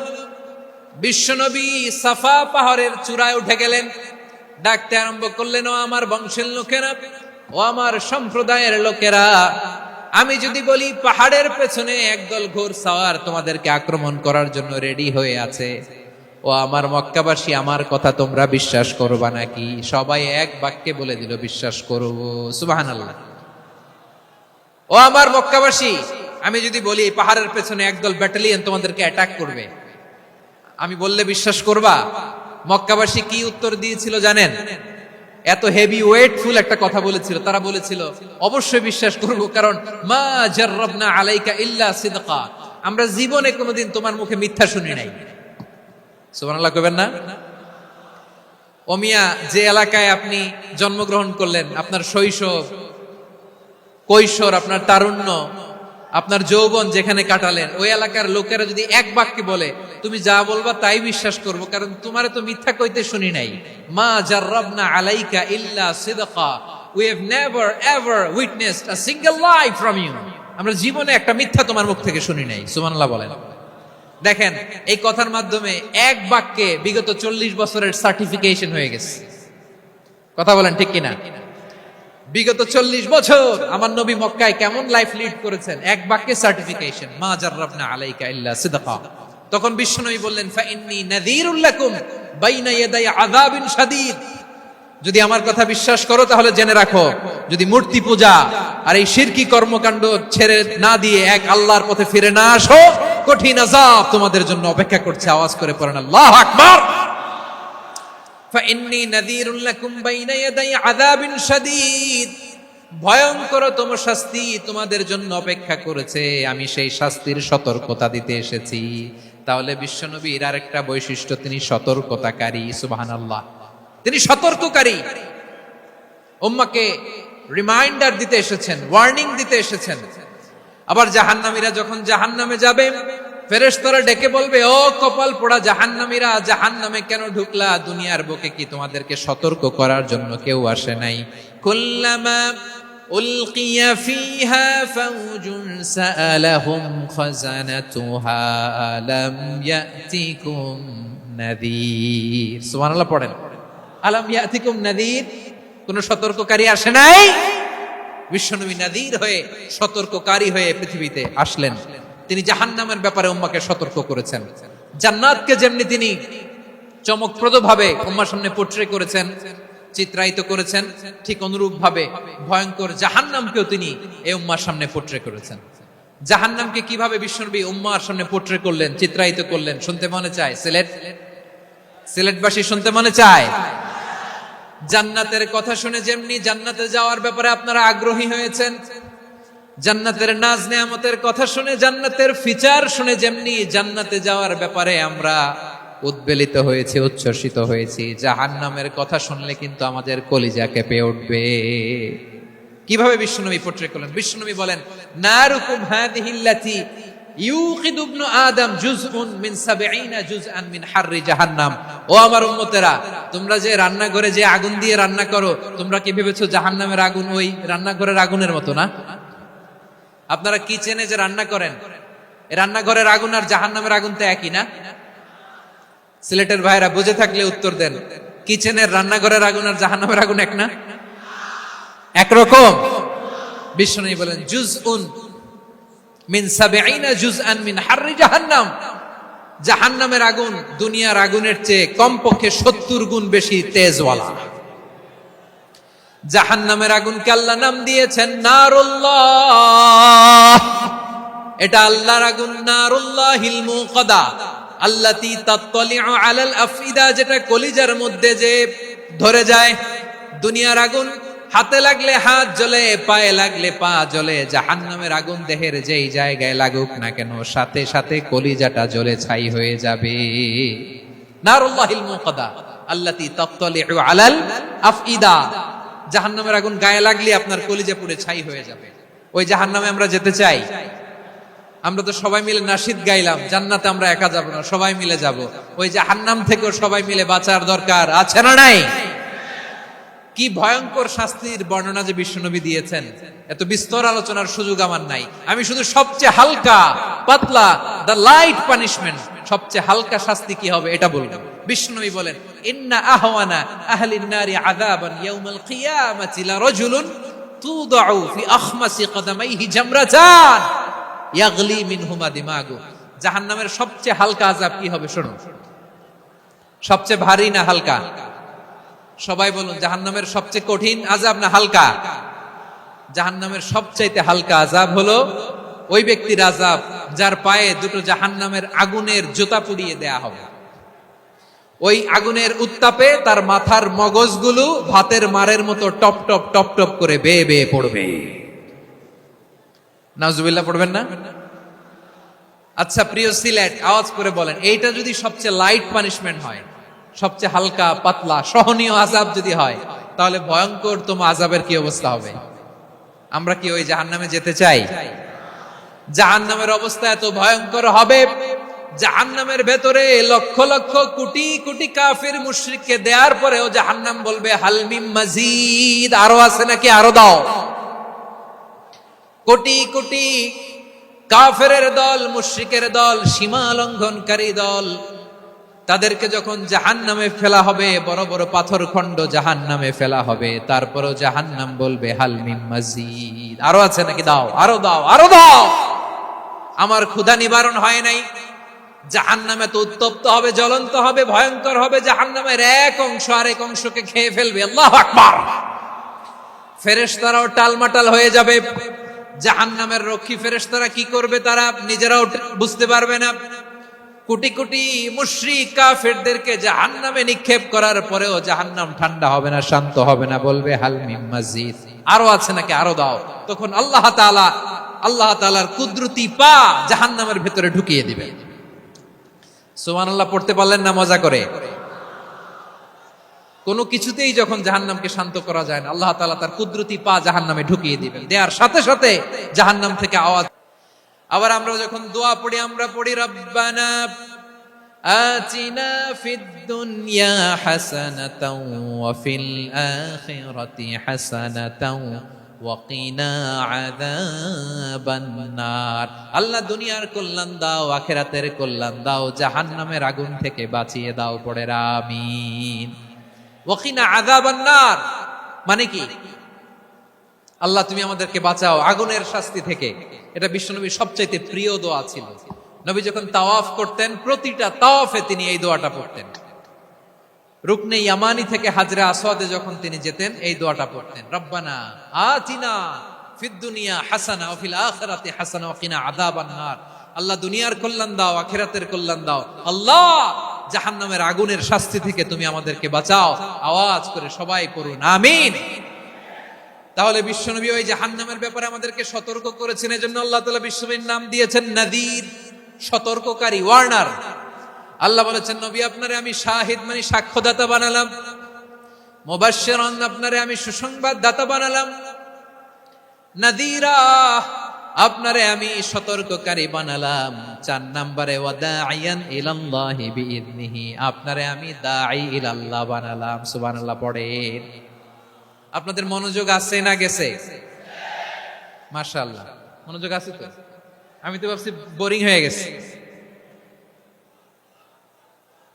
বিশ্বনবী সাফা পাহাড়ের চূড়ায় উঠে গেলেন, ডাকতে আরম্ভ করলেন, ও আমার বংশের লোকেরা, ও আমার সম্প্রদায়ের লোকেরা, আমি যদি বলি পাহাড়ের পেছনে একদল ঘোড়সাওয়ার তোমাদেরকে আক্রমণ করার জন্য রেডি হয়ে আছে, ও আমার মক্কাবাসী, আমার কথা তোমরা বিশ্বাস করবা নাকি? সবাই এক বাক্যে বলে দিল, বিশ্বাস করব। সুবহানাল্লাহ। ও আমার মক্কাবাসী, আমি যদি বলি পাহাড়ের পেছনে একদল ব্যাটালিয়ন তোমাদেরকে অ্যাটাক করবে, আমি বললে বিশ্বাস করবা? মক্কাবাসী কি উত্তর দিয়েছিল জানেন? এত হেভি ওয়েটফুল একটা কথা বলেছিল। তারা বলেছিল অবশ্যই বিশ্বাস করব, কারণ মা জাররাবনা আলাইকা ইল্লা সিদকা, আমরা জীবনে কোনোদিন তোমার মুখে মিথ্যা শুনি নাই। সুবহানাল্লাহ কইবেন না? ও মিয়া, যে এলাকায় আপনি জন্মগ্রহণ করলেন, আপনার শৈশব, কৈশোর, আপনার তারুণ্য, আপনার যৌবন যেখানে কাটালেন, ওই এলাকার লোকেরা যদি এক বাক্যে বলে তুমি যা বলবা তাই বিশ্বাস করব, কারণ তোমারে তো মিথ্যা কইতে শুনি নাই। মা জাররাবনা আলাইকা ইল্লা সিদকা, we have never ever witnessed a single lie from you, আমরা জীবনে একটা মিথ্যা তোমার মুখ থেকে শুনি নাই। সুবহানাল্লাহ বলেন। দেখেন, এই কথার মাধ্যমে এক বাক্যে বিগত 40 বছরের সার্টিফিকেশন হয়ে গেছে। কথা বলেন ঠিক কিনা? বিগত 40 বছর আমার নবী মক্কায় কেমন লাইফ লিড করেছেন, এক বাক্যে সার্টিফিকেশন, মা জাররাবনা আলাইকা ইল্লা সিদকা। তখন বিশ্বনবী বললেন ফাইন্নী নাযীরুল লাকুম বাইনা ইয়াদাই আযাবিন শাদীদ, যদি আমার কথা বিশ্বাস করো তাহলে জেনে রাখো, যদি মূর্তি পূজা আর এই শিরকি কর্মকাণ্ড ছেড়ে না দিয়ে এক আল্লাহর পথে ফিরে না আসো, কঠিন আযাব তোমাদের জন্য অপেক্ষা করছে। আওয়াজ করে পড়েন আল্লাহু আকবার। ফাইন্নী নাযীরুল লাকুম বাইনা ইয়াদাই আযাবিন শাদীদ, ভয়ঙ্করতম শাস্তি তোমাদের জন্য অপেক্ষা করেছে, আমি সেই শাস্তির সতর্কতা দিতে এসেছি। তাহলে বিশ্বনবীর আরেকটা বৈশিষ্ট্য, তিনি সতর্কতাকারী। সুবহানাল্লাহ, তিনি সতর্ককারী। উম্মাহকে রিমাইন্ডার দিতে এসেছেন, ওয়ার্নিং দিতে এসেছেন। আবার জাহান্নামীরা যখন জাহান্নামে যাবে, ফেরেশতারা ডেকে বলবে, ও কপাল পোড়া জাহান্নামীরা, জাহান্নামে কেন ঢুকলা? দুনিয়ার বুকে কি তোমাদেরকে সতর্ক করার জন্য কেউ আসে নাই? কুল্লামা উলকিয়া ফিহা ফাউজুন সাআলাহুম খাযানাতুহা আলাম ইয়াতিকুম নাযীর। সুবহানাল্লাহ পড়েন। আলাম ইয়াতিকুম নাযীর, কোন সতর্ককারী আসে নাই? বিশ্বনবী নাযীর হয়ে, সতর্ককারী হয়ে পৃথিবীতে আসলেন। তিনি জাহান্নামের ব্যাপারে উম্মাহকে সতর্ক করেছেন। জান্নাতকে যেমনি তিনি চমকপ্রদ ভাবে উম্মার সামনে পোট্রে করেছেন, চিত্রায়িত করেছেন, ঠিক অনুরূপ ভাবে ভয়ঙ্কর জাহান্নামকেও তিনি এই উম্মার সামনে পোট্রে করেছেন। জাহান্নামকে কিভাবে বিশ্বনবী উম্মার সামনে পোট্রে করলেন, চিত্রায়িত করলেন, শুনতে মনে চায়? সিলেটবাসী শুনতে মনে চায়? জান্নাতের কথা শুনে যেমনি জান্নাতে যাওয়ার ব্যাপারে আপনারা আগ্রহী হয়েছেন, জান্নাতের নাজ নেয়ামতের কথা শুনে, জান্নাতের ফিচার শুনে যেমনি জান্নাতে যাওয়ার ব্যাপারে আমরা উদ্বেলিত হয়েছি, উচ্ছ্বসিত হয়েছি, জাহান্নামের কথা শুনলে কিন্তু আমাদের কলিজা কেঁপে উঠবে। কিভাবে বিশ্বনবী পোট্রে করলেন? বিশ্বনবী বলেন, নারুকুম হাযিহিল্লাতী ইউকিদু ইবনু আদম জুজউন মিন 70 জুজআন মিন হাররি জাহান্নাম। ও আমার উম্মতেরা, তোমরা যে রান্নাঘরে যে আগুন দিয়ে রান্না করো, তোমরা কি ভেবেছো জাহান্নামের আগুন ওই রান্নাঘরের আগুনের মতো না? আপনারা কিচেনে যে রান্না করেন, এই রান্নাঘরের আগুন আর জাহান্নামের আগুন তো একই না? সিলেটের ভাইরা বুঝে থাকলে উত্তর দেন, কিচেনের রান্নাঘরের আগুন আর জাহান্নামের আগুন এক না? একরকম? বিশ্বনবী বলেন জুজউন মিন 70 জুজআন মিন হাররি জাহান্নাম, জাহান্নামের আগুন দুনিয়ার আগুনের চেয়ে কমপক্ষে 70 গুণ বেশি তেজওয়ালা। জাহান্নামের আগুনকে আল্লাহ নাম দিয়েছেন নারুল্লাহ। এটা আল্লাহর আগুন, নারুল্লাহিল মুকাদা আল্লাতী তাত্তালিউ আলাল আফইদা, যেটা কলিজার মধ্যে যে ধরে যায়। দুনিয়ার আগুন হাতে লাগলে হাত জ্বলে, পায়ে লাগলে পা জ্বলে, জাহান্নামের আগুন দেহের যেই জায়গায় লাগুক না কেন, সাথে সাথে কলিজাটা জ্বলে ছাই হয়ে যাবে। নারুল্লাহিল মুকাদা আল্লাতী তাত্তালিউ আলাল আফইদা, জাহান্নামের আগুন গায়ে লাগলে আপনার কলিজা পুড়ে ছাই হয়ে যাবে। ওই জাহান্নামে আমরা যেতে চাই? আমরা তো সবাই মিলে নাশিদ গাইলাম, জান্নাতে আমরা একা যাব না, সবাই মিলে যাব। ওই জাহান্নাম থেকেও সবাই মিলে বাঁচার দরকার আছে না নাই? কি ভয়ঙ্কর শাস্তির বর্ণনা যে বিশ্বনবী দিয়েছেন, এত বিস্তর আলোচনার সুযোগ আমার নাই। আমি শুধু সবচেয়ে হালকা পাতলা, দ্য লাইট পানিশমেন্ট, সবচেয়ে হালকা শাস্তি কি হবে এটা বলবো। বিশ্বনবী বলেন, ইন্না আহওয়ানা আহলিন নারি আযাবান ইয়াউমাল কিয়ামাতি লা রাজুলুন তুদাউ ফি আখমাসি কদামাইহি জামরাতান ইয়াগলি মিনহুমা দিমাগু। জাহান্নামের সবচেয়ে হালকা আযাব কি হবে শুনুন। সবচেয়ে ভারী না হালকা? সবাই বলুন, জাহান্নামের সবচেয়ে কঠিন আযাব না হালকা? জাহান্নামের সবচাইতে হালকা আযাব হলো ওই ব্যক্তির আযাব যার পায়ে দুটো জাহান্নামের আগুনের জুতা পুড়িয়ে দেয়া হবে। ওই আগুনের উত্তাপে তার মাথার মগজগুলো ভাতের মারের মতো টপ টপ টপ টপ করে বেয়ে বেয়ে পড়বে। নাউজুবিল্লাহ পড়বেন না? আচ্ছা প্রিয় সিলেট, আওয়াজ করে বলেন, এইটা যদি সবচেয়ে লাইট পানিশমেন্ট হয়, সবচেয়ে হালকা পাতলা সহনীয় আযাব যদি হয়, তাহলে ভয়ঙ্কর তোমার আযাবের কি অবস্থা হবে? আমরা কি ওই জাহান্নামে যেতে চাই? জাহান্নামের অবস্থা এত ভয়ঙ্কর হবে, জাহান্নামের ভেতরে লক্ষ লক্ষ কোটি কোটি কাফির মুশরিককে দেওয়ার পরেও জাহান্নাম বলবে হাল মিন মাজিদ, আরো আছে নাকি, আরো দাও। কোটি কোটি কাফেরের দল, মুশরিকের দল, সীমা লঙ্ঘনকারী দল, তাদেরকে যখন জাহান্নামে ফেলা হবে, বড় বড় পাথর খণ্ড জাহান্নামে ফেলা হবে, তারপরও জাহান্নাম বলবে হাল মিন মাজিদ, আরো আছে নাকি, দাও, আরো দাও, আরো দাও। আমার ক্ষুধা নিবারণ হয় নাই। জাহান্নামে তো উত্তপ্ত হবে, জ্বলন্ত হবে, ভয়ঙ্কর হবে। জাহান্নামের এক অংশ আরেক অংশকে খেয়ে ফেলবে। আল্লাহু আকবার। ফেরেশতারাও টালমাটাল হয়ে যাবে। জাহান্নামের রক্ষী ফেরেশতারা কি করবে তারা নিজেরাও বুঝতে পারবে না। কোটি কোটি মুশরিক কাফেরদেরকে জাহান্নামে নিক্ষেপ করার পরেও জাহান্নাম ঠান্ডা হবে না, শান্ত হবে না, বলবে হাল মিন মাজিদ, আরো আছে নাকি, আরো দাও। তখন আল্লাহ তাআলার কুদরতি পা জাহান্নামের ভিতরে ঢুকিয়ে দিবে। সুবহানাল্লাহ পড়তে পারলেন না মজা করে? কোনো কিছুতেই যখন জাহান্নামকে শান্ত করা যায় না, আল্লাহ তাআলা তার কুদরতি পা জাহান্নামে ঢুকিয়ে দিবেন। দেওয়ার সাথে সাথে জাহান্নাম থেকে আওয়াজ। আবার আমরা যখন দোয়া পড়ি, আমরা পড়ি রব্বানা আতিনা ফিদ দুনিয়া হাসানাতাও ওয়া ফিল আখিরাতি হাসানাতাও ওয়া কিনা আযাবান নার। আল্লাহ দুনিয়ার কল্যাণ দাও, আখিরাতের কল্যাণ দাও, জাহান্নামের আগুন থেকে বাঁচিয়ে দাও। পড়ে আমিন। ওয়া কিনা আযাবান নার মানে কি? আল্লাহ তুমি আমাদেরকে বাঁচাও আগুনের শাস্তি থেকে। এটা বিশ্বনবীর সবচাইতে প্রিয় দোয়া ছিল। নবী যখন তাওয়াফ করতেন, প্রতিটা তাওয়াফে তিনি এই দোয়াটা পড়তেন। রুকনে ইয়ামানি থেকে হাজরে আসওয়াদে যখন তিনি যেতেন, এই দোয়াটা পড়তেন, রব্বানা আতিনা ফিদ দুনিয়া হাসানা ওয়া ফিল আখিরাতি হাসানা ওয়া কিনা আযাবান নার। আল্লাহ দুনিয়ার কল্যাণ দাও, আখিরাতের কল্যাণ দাও। আল্লাহ জাহান্নামের আগুনের শাস্তি থেকে তুমি আমাদেরকে বাঁচাও। আওয়াজ করে সবাই পড়ুন আমিন। তাহলে বিশ্বনবী ওই জাহান্নামের ব্যাপারে আমাদেরকে সতর্ক করেছেন। এজন্য আল্লাহ তাআলা বিশ্বনবীর নাম দিয়েছেন নাযীর, সতর্ককারী, ওয়ার্নার। আল্লাহ বলেছেন নবী আপনারে আমি শাহিদ মানে সাক্ষ্যদাতা বানালাম, মুবাশশিরান আপনারে আমি সুসংবাদ দাতা বানালাম, নাযীরা আপনারে আমি সতর্ককারী বানালাম। 4 নম্বরে ওয়াদাইয়ান ইলাল্লাহি বিইذনিহি, আপনারে আমি দাঈ ইলাল্লাহ বানালাম। সুবহানাল্লাহ পড়েন। আপনাদের মনোযোগ আছে না গেছে? মাশাআল্লাহ মনোযোগ আছে তো। আমি তো ভাবছি বোরিং হয়ে গেছে।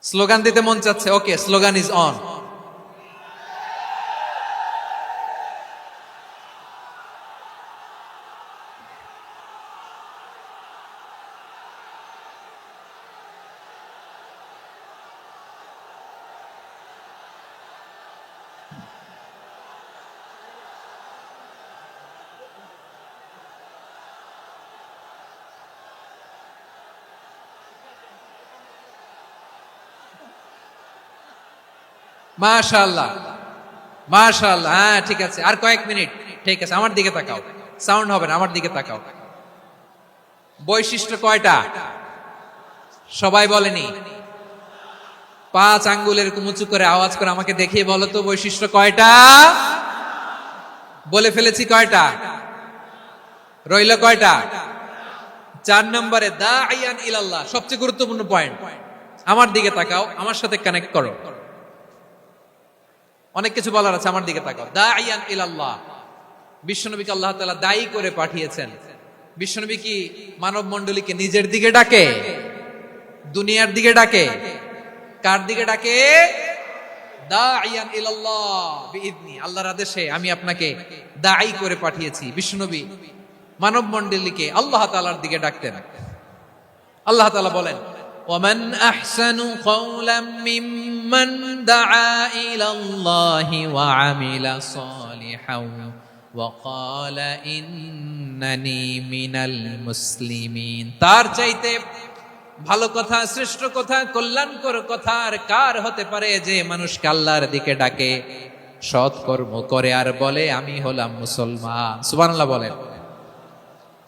স্লোগান দিতে মন চাচ্ছে। ওকে, স্লোগান ইজ অন। মাশাআল্লাহ মাশাআল্লাহ। হ্যাঁ ঠিক আছে, আর কয়েক মিনিট। ঠিক আছে, আমার দিকে তাকাও, সাউন্ড হবে না, আমার দিকে তাকাও। বৈশিষ্ট্য কয়টা সবাই বলেনি? 5 আঙ্গুলের উঁচু করে আওয়াজ করে আমাকে দেখিয়ে বলো তো বৈশিষ্ট্য কয়টা? বলে ফেলেছি কয়টা? রইল কয়টা? 4 নম্বরে দাঈয়ান ইলাল্লাহ, সবচেয়ে গুরুত্বপূর্ণ পয়েন্ট। আমার দিকে তাকাও, আমার সাথে কানেক্ট করো। অনেক কিছু বলার আছে, আমার দিকে তাকাও। দাঈয়ান ইলাল্লাহ, বিশ্বনবীকে আল্লাহ তাআলা দায়ী করে পাঠিয়েছেন। বিশ্বনবী কি মানব মণ্ডলীকে নিজের দিকে ডাকে? দুনিয়ার দিকে ডাকে? কার দিকে ডাকে? দাঈয়ান ইলাল্লাহ বিইذনি, আল্লাহর আদেশে আমি আপনাকে দায়ী করে পাঠিয়েছি। বিশ্বনবী মানব মণ্ডলীকে আল্লাহ তাআলার দিকে ডাকতেন। আল্লাহ তাআলা বলেন, ومن أحسن قولا ممن دعا إلى الله وعمل صالحا وقال إنني من المسلمين। তার চাইতে ভালো কথা, শ্রেষ্ঠ কথা, কল্যাণকর কথা আর কার হতে পারে যে মানুষকে আল্লাহর দিকে ডাকে, সৎ কর্ম করে আর বলে আমি হলাম মুসলমান। সুবহানাল্লাহ বলেন।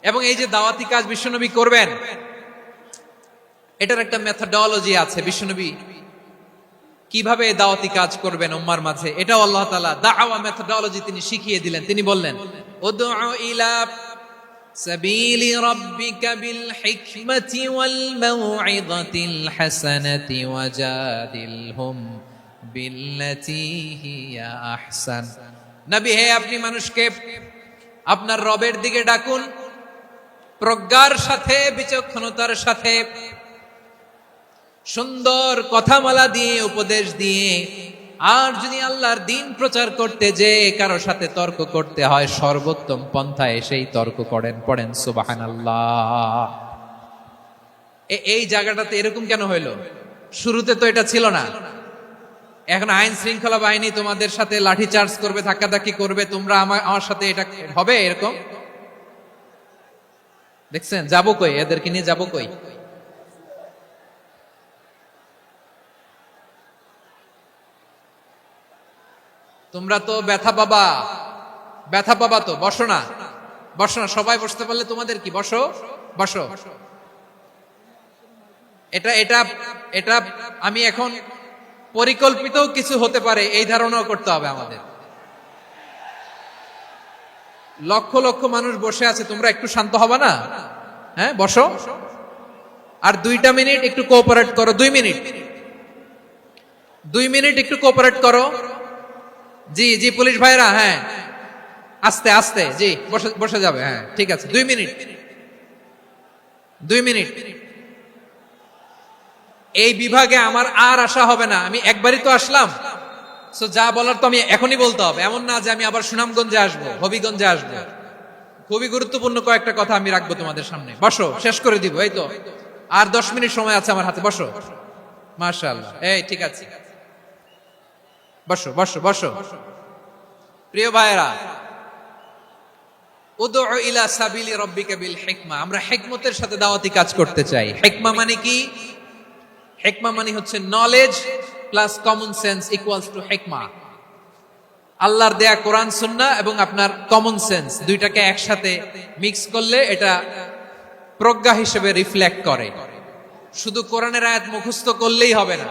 এবং এই যে দাওয়াতি কাজ বিশ্বনবী করবেন, এটার একটা মেথডোলজি আছে। বিশ্বনবী কিভাবে দাওয়াতি কাজ করবেন উম্মার মাঝে, এটাও আল্লাহ তাআলা দাওয়া মেথডোলজি তিনি শিখিয়ে দিলেন। তিনি বললেন, উদউ ইলা সাবিলি রাব্বিকা বিল হিকমাতি ওয়াল মাউইযাতিল হাসানাতি ওয়াজাদিলহুম বিল্লাতী হিয়া আহসান। নবী হে, আপনি মানুষকে আপনার রবের দিকে ডাকুন প্রজ্ঞার সাথে, বিচক্ষণতার সাথে, সুন্দর কথামালা দিয়ে, উপদেশ দিয়ে। আর যদি আল্লাহর দিন প্রচার করতে যে কারো সাথে তর্ক করতে হয়, সর্বোত্তম পন্থায় সেই তর্ক করেন। পড়েন সুবহানাল্লাহ। এই জায়গাটাতে এরকম কেন হইল? শুরুতে তো এটা ছিল না। এখন আইন শৃঙ্খলা বাহিনী তোমাদের সাথে লাঠি চার্জ করবে, ধাক্কাধাক্কি করবে, তোমরা আমার সাথে এটা হবে এরকম? দেখছেন যাবো কই, এদেরকে নিয়ে যাবো কই? তোমরা তো ব্যথা পাবা, ব্যথা পাবা তো। বসো না, বসো না, সবাই বসতে পারলে তোমাদের কি, বসো বসো। এটা এটা এটা আমি এখন পরিকল্পিত কিছু হতে পারে এই ধারণাও করতে হবে আমাদের। লক্ষ লক্ষ মানুষ বসে আছে, তোমরা একটু শান্ত হবে না? হ্যাঁ বসো। আর 2টা মিনিট একটু কোঅপারেট করো। 2 মিনিট, 2 মিনিট একটু কোঅপারেট করো। জি জি পুলিশ ভাইরা, হ্যাঁ আস্তে আস্তে, জি বসে বসে যাবে। হ্যাঁ ঠিক আছে, 2 মিনিট, 2 মিনিট। এই বিভাগে আমার আর আসা হবে না, আমি একবারই তো আসলাম। সো যা বলার তো আমি এখনই বলতে হবে। এমন না যে আমি আবার সুনামগঞ্জে আসবো, হবিগঞ্জে আসবো। খুবই গুরুত্বপূর্ণ কয়েকটা কথা আমি রাখবো তোমাদের সামনে। বসো, শেষ করে দিব। এই তো আর 10 মিনিট সময় আছে আমার হাতে। বসো। মাশাআল্লাহ, এই ঠিক আছে, বসো বসো বসো। প্রিয় ভাইরা, উদউ ইলা সাবিলি রাব্বিকা বিল হিকমা। আমরা হিকমতের সাথে দাওয়াতি কাজ করতে চাই। হিকমা মানে কি? হিকমা মানে হচ্ছে knowledge plus common sense equals to হিকমা। আল্লাহর দেয়া কোরআন সুন্নাহ এবং আপনার কমন সেন্স, দুইটাকে একসাথে মিক্স করলে এটা প্রজ্ঞা হিসেবে রিফ্লেক্ট করে। শুধু কোরআনের আয়াত মুখস্থ করলেই হবে না,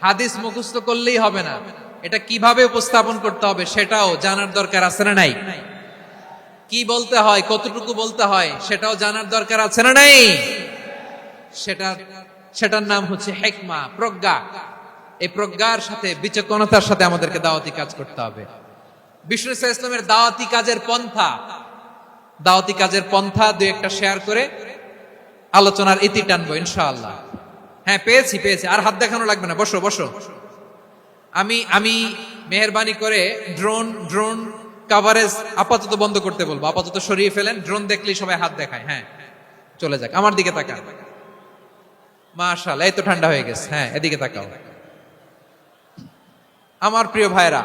হাদিস মুখস্থ করলেই হবে না, এটা কিভাবে উপস্থাপন করতে হবে সেটাও জানার দরকার আছে না নাই? কি বলতে হয়, কতটুকু বলতে হয় সেটাও জানার দরকার আছে না নাই? সেটার নাম হচ্ছে হিকমা, প্রজ্ঞা। এই প্রজ্ঞার সাথে, বিচক্ষণতার সাথে আমাদেরকে দাওয়াতি কাজ করতে হবে। বিষ্ণু ইসলামের দাওয়াতি কাজের পন্থা, দাওয়াতি কাজের পন্থা 2-1টা শেয়ার করে আলোচনার ইতি টানবো ইনশাআল্লাহ। হ্যাঁ পেয়েছি পেয়েছি, আর হাত দেখানো লাগবে না। বসো বসো। আমি মেহেরবানি করে ড্রোন কভারেজ আপাতত বন্ধ করতে বলবো, আপাতত সরিয়ে ফেলেন। ড্রোন দেখলেই সবাই হাত দেখায়। হ্যাঁ চলে যাক, আমার দিকে তাকান। মাশাআল্লাহ, এই তো ঠান্ডা হয়ে গেছে। হ্যাঁ এদিকে তাকাও। আমার প্রিয় ভাইরা,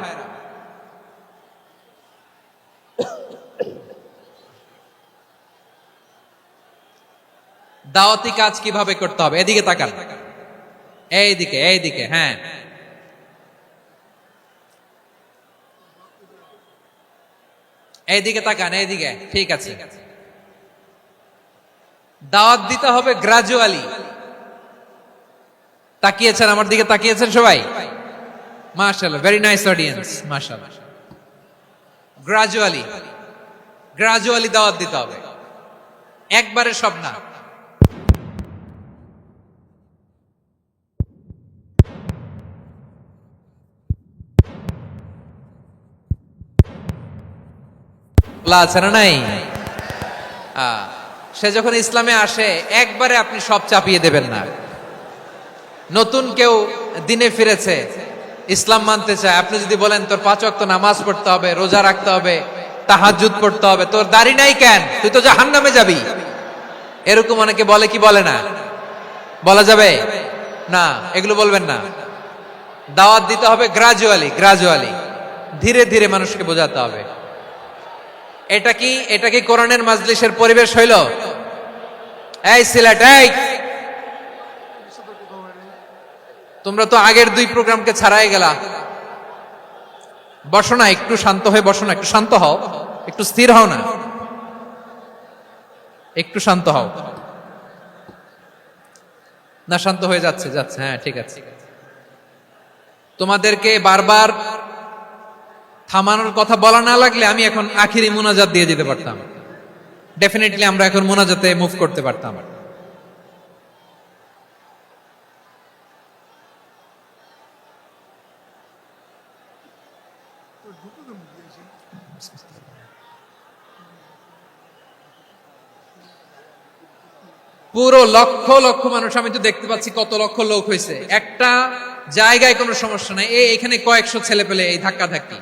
দাওয়াতি কাজ কিভাবে করতে হবে এদিকে তাকান। এইদিকে এইদিকে, হ্যাঁ এইদিকে তাকান, এইদিকে, ঠিক আছে। দাওয়াত দিতে হবে গ্রাজুয়ালি। তাকিয়েছেন আমার দিকে, তাকিয়েছেন সবাই? মাশাআল্লাহ, ভেরি নাইস অডিয়েন্স, মাশাআল্লাহ। গ্রাজুয়ালি গ্রাজুয়ালি দাওয়াত দিতে হবে, একবারে সব না। আছে না নাই? সে যখন ইসলামে আসে একবারে আপনি সব চাপিয়ে দেবেন না। নতুন কেউ দিনে ফিরেছে, ইসলাম মানতে চায়, আপনি যদি বলেন তোর 5 ওয়াক্ত নামাজ পড়তে হবে, রোজা রাখতে হবে, তাহাজ্জুদ পড়তে হবে, তোর দাড়ি নাই কেন, তুই তো জাহান্নামে যাবি, এরকম অনেকে বলে কি বলে না? বলা যাবে না, এগুলো বলবেন না। দাওয়াত দিতে হবে গ্রাজুয়ালি, গ্রাজুয়ালি, ধীরে ধীরে মানুষকে বোঝাতে হবে। এটা কি কোরআনের মাজলিসের পরিবেশ হইল? এই সিলেট, এই তোমরা তো আগের 2 প্রোগ্রামকে ছাড়াই গেলা। বসো না, একটু শান্ত হয়ে বসো না, একটু শান্ত হও, একটু স্থির হও না, একটু শান্ত হও না। শান্ত হয়ে যাচ্ছে যাচ্ছে, হ্যাঁ ঠিক আছে। তোমাদেরকে বারবার থামানোর কথা বলা না লাগলে আমি এখন আখিরি মুনাজাত দিয়ে দিতে পারতাম। ডেফিনেটলি আমরা এখন মুনাজাতে মুভ করতে পারতাম। পুরো লক্ষ লক্ষ মানুষ, আমি তো দেখতে পাচ্ছি কত লক্ষ লোক হয়েছে। একটা জায়গায় কোনো সমস্যা নাই, এখানে কয়েকশো ছেলে পেলে এই ধাক্কা ধাক্কি।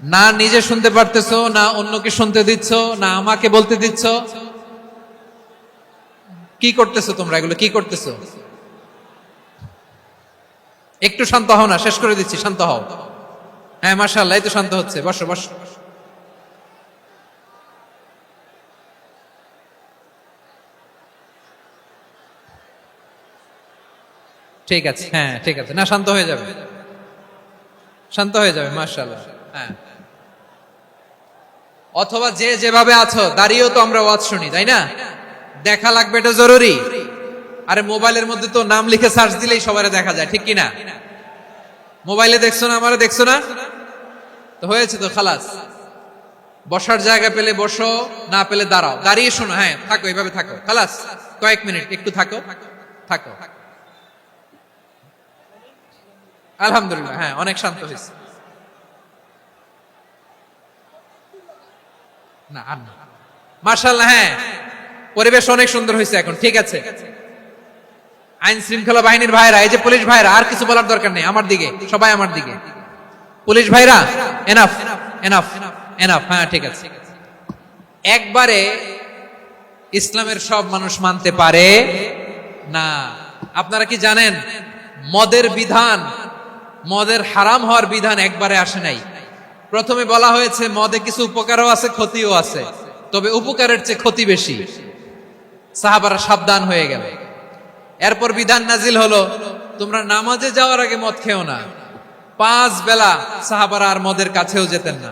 না নিজে শুনতে পারতেছো, না অন্যকে শুনতে দিচ্ছ, না আমাকে বলতে দিচ্ছ। কি করতেছো তোমরা? এগুলো কি করতেছো? একটু শান্ত হও না, শেষ করে দিচ্ছি, শান্ত হও। হ্যাঁ মাশাআল্লাহ, এই তো শান্ত হচ্ছে। বসো বসো। ঠিক আছে, হ্যাঁ ঠিক আছে, না শান্ত হয়ে যাবে, শান্ত হয়ে যাবে মাশাআল্লাহ। হ্যাঁ, অথবা যে যেভাবে আছো দাঁড়িয়েও তো আমরা ওয়াজ শুনি, তাই না? দেখা লাগবে, এটা জরুরি। আরে মোবাইলের মধ্যে তো নাম লিখে সার্চ দিলেই সবারে দেখা যায়, ঠিক কিনা? মোবাইলে দেখছো না, আমারে দেখছো না, তো হয়েছে তো, খালাস। বসার জায়গা পেলে বসো, না পেলে দাঁড়াও, দাঁড়িয়ে শোনো। হ্যাঁ থাকো, এইভাবে থাকো, খালাস। কয়েক মিনিট একটু থাকো, থাকো। আলহামদুলিল্লাহ, হ্যাঁ অনেক শান্ত হয়েছে। না আর না, মাশাআল্লাহ, হ্যাঁ পরিবেশ অনেক সুন্দর হয়েছে এখন, ঠিক আছে। আইন শৃঙ্খলা বাহিনীর ভাইরা, এই যে পুলিশ ভাইরা, আর কিছু বলার দরকার নেই, আমার দিকে সবাই, আমার দিকে। পুলিশ ভাইরা এনাফ এনাফ এনাফ, হ্যাঁ ঠিক আছে। একবারে ইসলামের সব মানুষ মানতে পারে না। আপনারা কি জানেন মদের বিধান, মদের হারাম হওয়ার বিধান একবারে আসে নাই। প্রথমে বলা হয়েছে মদে কিছু উপকারও আছে, ক্ষতিও আছে, তবে উপকারের চেয়ে ক্ষতি বেশি। সাহাবারা সাবধান হয়ে গেল। এরপর বিধান নাজিল হলো, তোমরা নামাজে যাওয়ার আগে মদ খেও না। 5 বেলা সাহাবারা আর মদের কাছেও যেতেন না,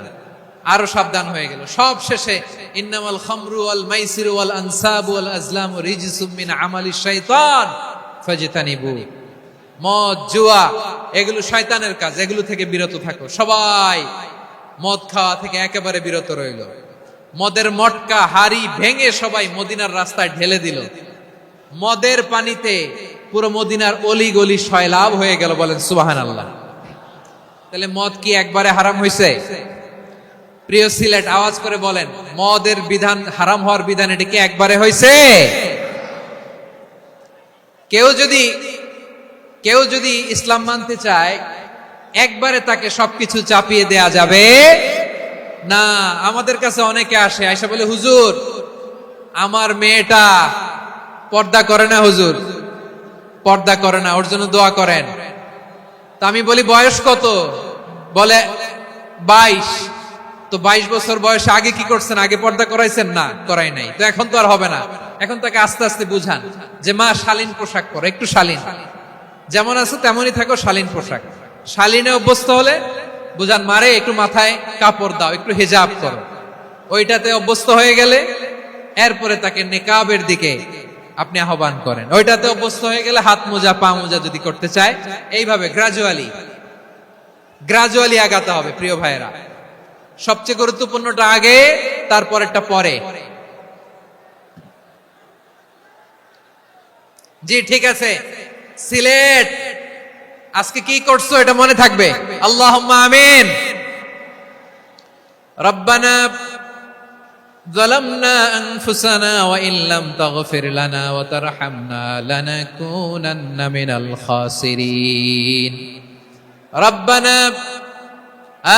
আরো সাবধান হয়ে গেল। সব শেষে ইন্নামাল খামরু ওয়াল মাইসিরু ওয়াল আনসাবু ওয়াল আজলামু রিজসুম মিন আমালিশ শাইতান ফাজতানিবু। মদ, জুয়া এগুলো শয়তানের কাজ, এগুলো থেকে বিরত থাকো। সবাই মদ খাওয়া থেকে একেবারে বিরত রইল। মদের মটকা হাড়ি ভেঙে সবাই মদিনার রাস্তায় ঢেলে দিল। মদের পানিতে পুরো মদিনার অলি গলি সয়লাভ হয়ে গেল। বলেন সুবহানাল্লাহ। তাহলে মদ কি একবারে হারাম হয়েছে? প্রিয় সিলেট, আওয়াজ করে বলেন, মদের বিধান, হারাম হওয়ার বিধান এটা কি একবারে হয়েছে? কেউ যদি ইসলাম মানতে চায় একবারে তাকে সবকিছু চাপিয়ে দেয়া যাবে না। আমাদের কাছে অনেকে আসে, আয়সা বলে, হুজুর আমার মেয়েটা পর্দা করে না, হুজুর পর্দা করে না, ওর জন্য দোয়া করেন। তা আমি বলি বয়স কত? বলে 22। তো 22 বছর বয়সে আগে কি করছেন? আগে পর্দা করাইছেন? না, করাই নাই। তো এখন তো আর হবে না। এখন তাকে আস্তে আস্তে বুঝান যে মা শালীন পোশাক পরো, একটু শালীন, যেমন আছে তেমনই থাকো, শালীন পোশাক। শালীনে অভ্যস্ত হলে বুঝান, মারে একটু মাথায় কাপড় দাও, একটু হিজাব করো। ওইটাতে অভ্যস্ত হয়ে গেলে এরপরে তাকে নিকাবের দিকে আপনি আহ্বান করেন। ওইটাতে অভ্যস্ত হয়ে গেলে হাত মোজা, পা মোজা যদি করতে চায়, এইভাবে গ্রাজুয়ালি আগাতে হবে। প্রিয় ভাইয়েরা, সবচেয়ে গুরুত্বপূর্ণটা আগে, তারপরেরটা পরে। জি ঠিক আছে। সিলেট আজকে কি করছো এটা মনে থাকবে। আল্লাহুম্মা আমিন। রব্বানা ظلمنا أنفسنا وإن لم تغفر لنا وترحمنا لنكونن من الخاسرين ربنا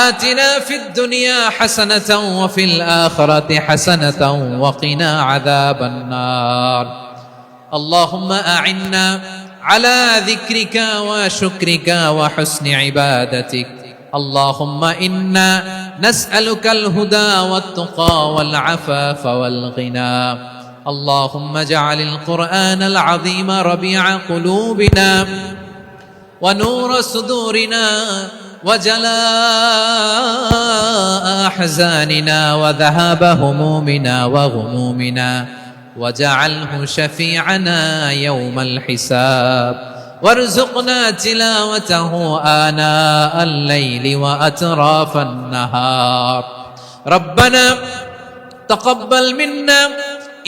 آتنا في الدنيا حسنة وفي الآخرة حسنة وقنا عذاب النار اللهم أعنا على ذكرك وشكرك وحسن عبادتك اللهم إنا نسألك الهدى والتقى والعفاف والغنى اللهم اجعل القرآن العظيم ربيع قلوبنا ونور صدورنا وجلاء أحزاننا وذهاب همومنا وغمومنا وجعله شفيعنا يوم الحساب وارزقنا تلاوته آناء الليل وأطراف النهار ربنا تقبل منا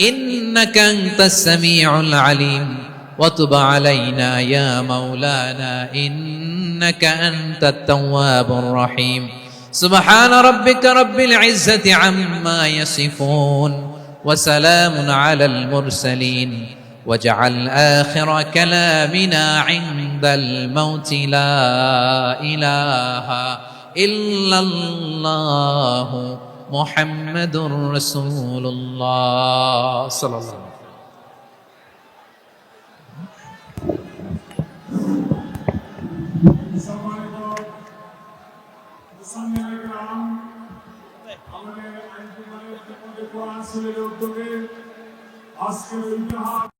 إنك أنت السميع العليم وتب علينا يا مولانا إنك أنت التواب الرحيم سبحان ربك رب العزة عما يصفون وسلام على المرسلين واجعل آخر كلامنا عند الموت لا إله إلا الله محمد رسول الله صلى الله عليه وسلم আমাদের আইনজীবীদের কোরআন শরীফের উদ্যোগে আজকের ইতিহাস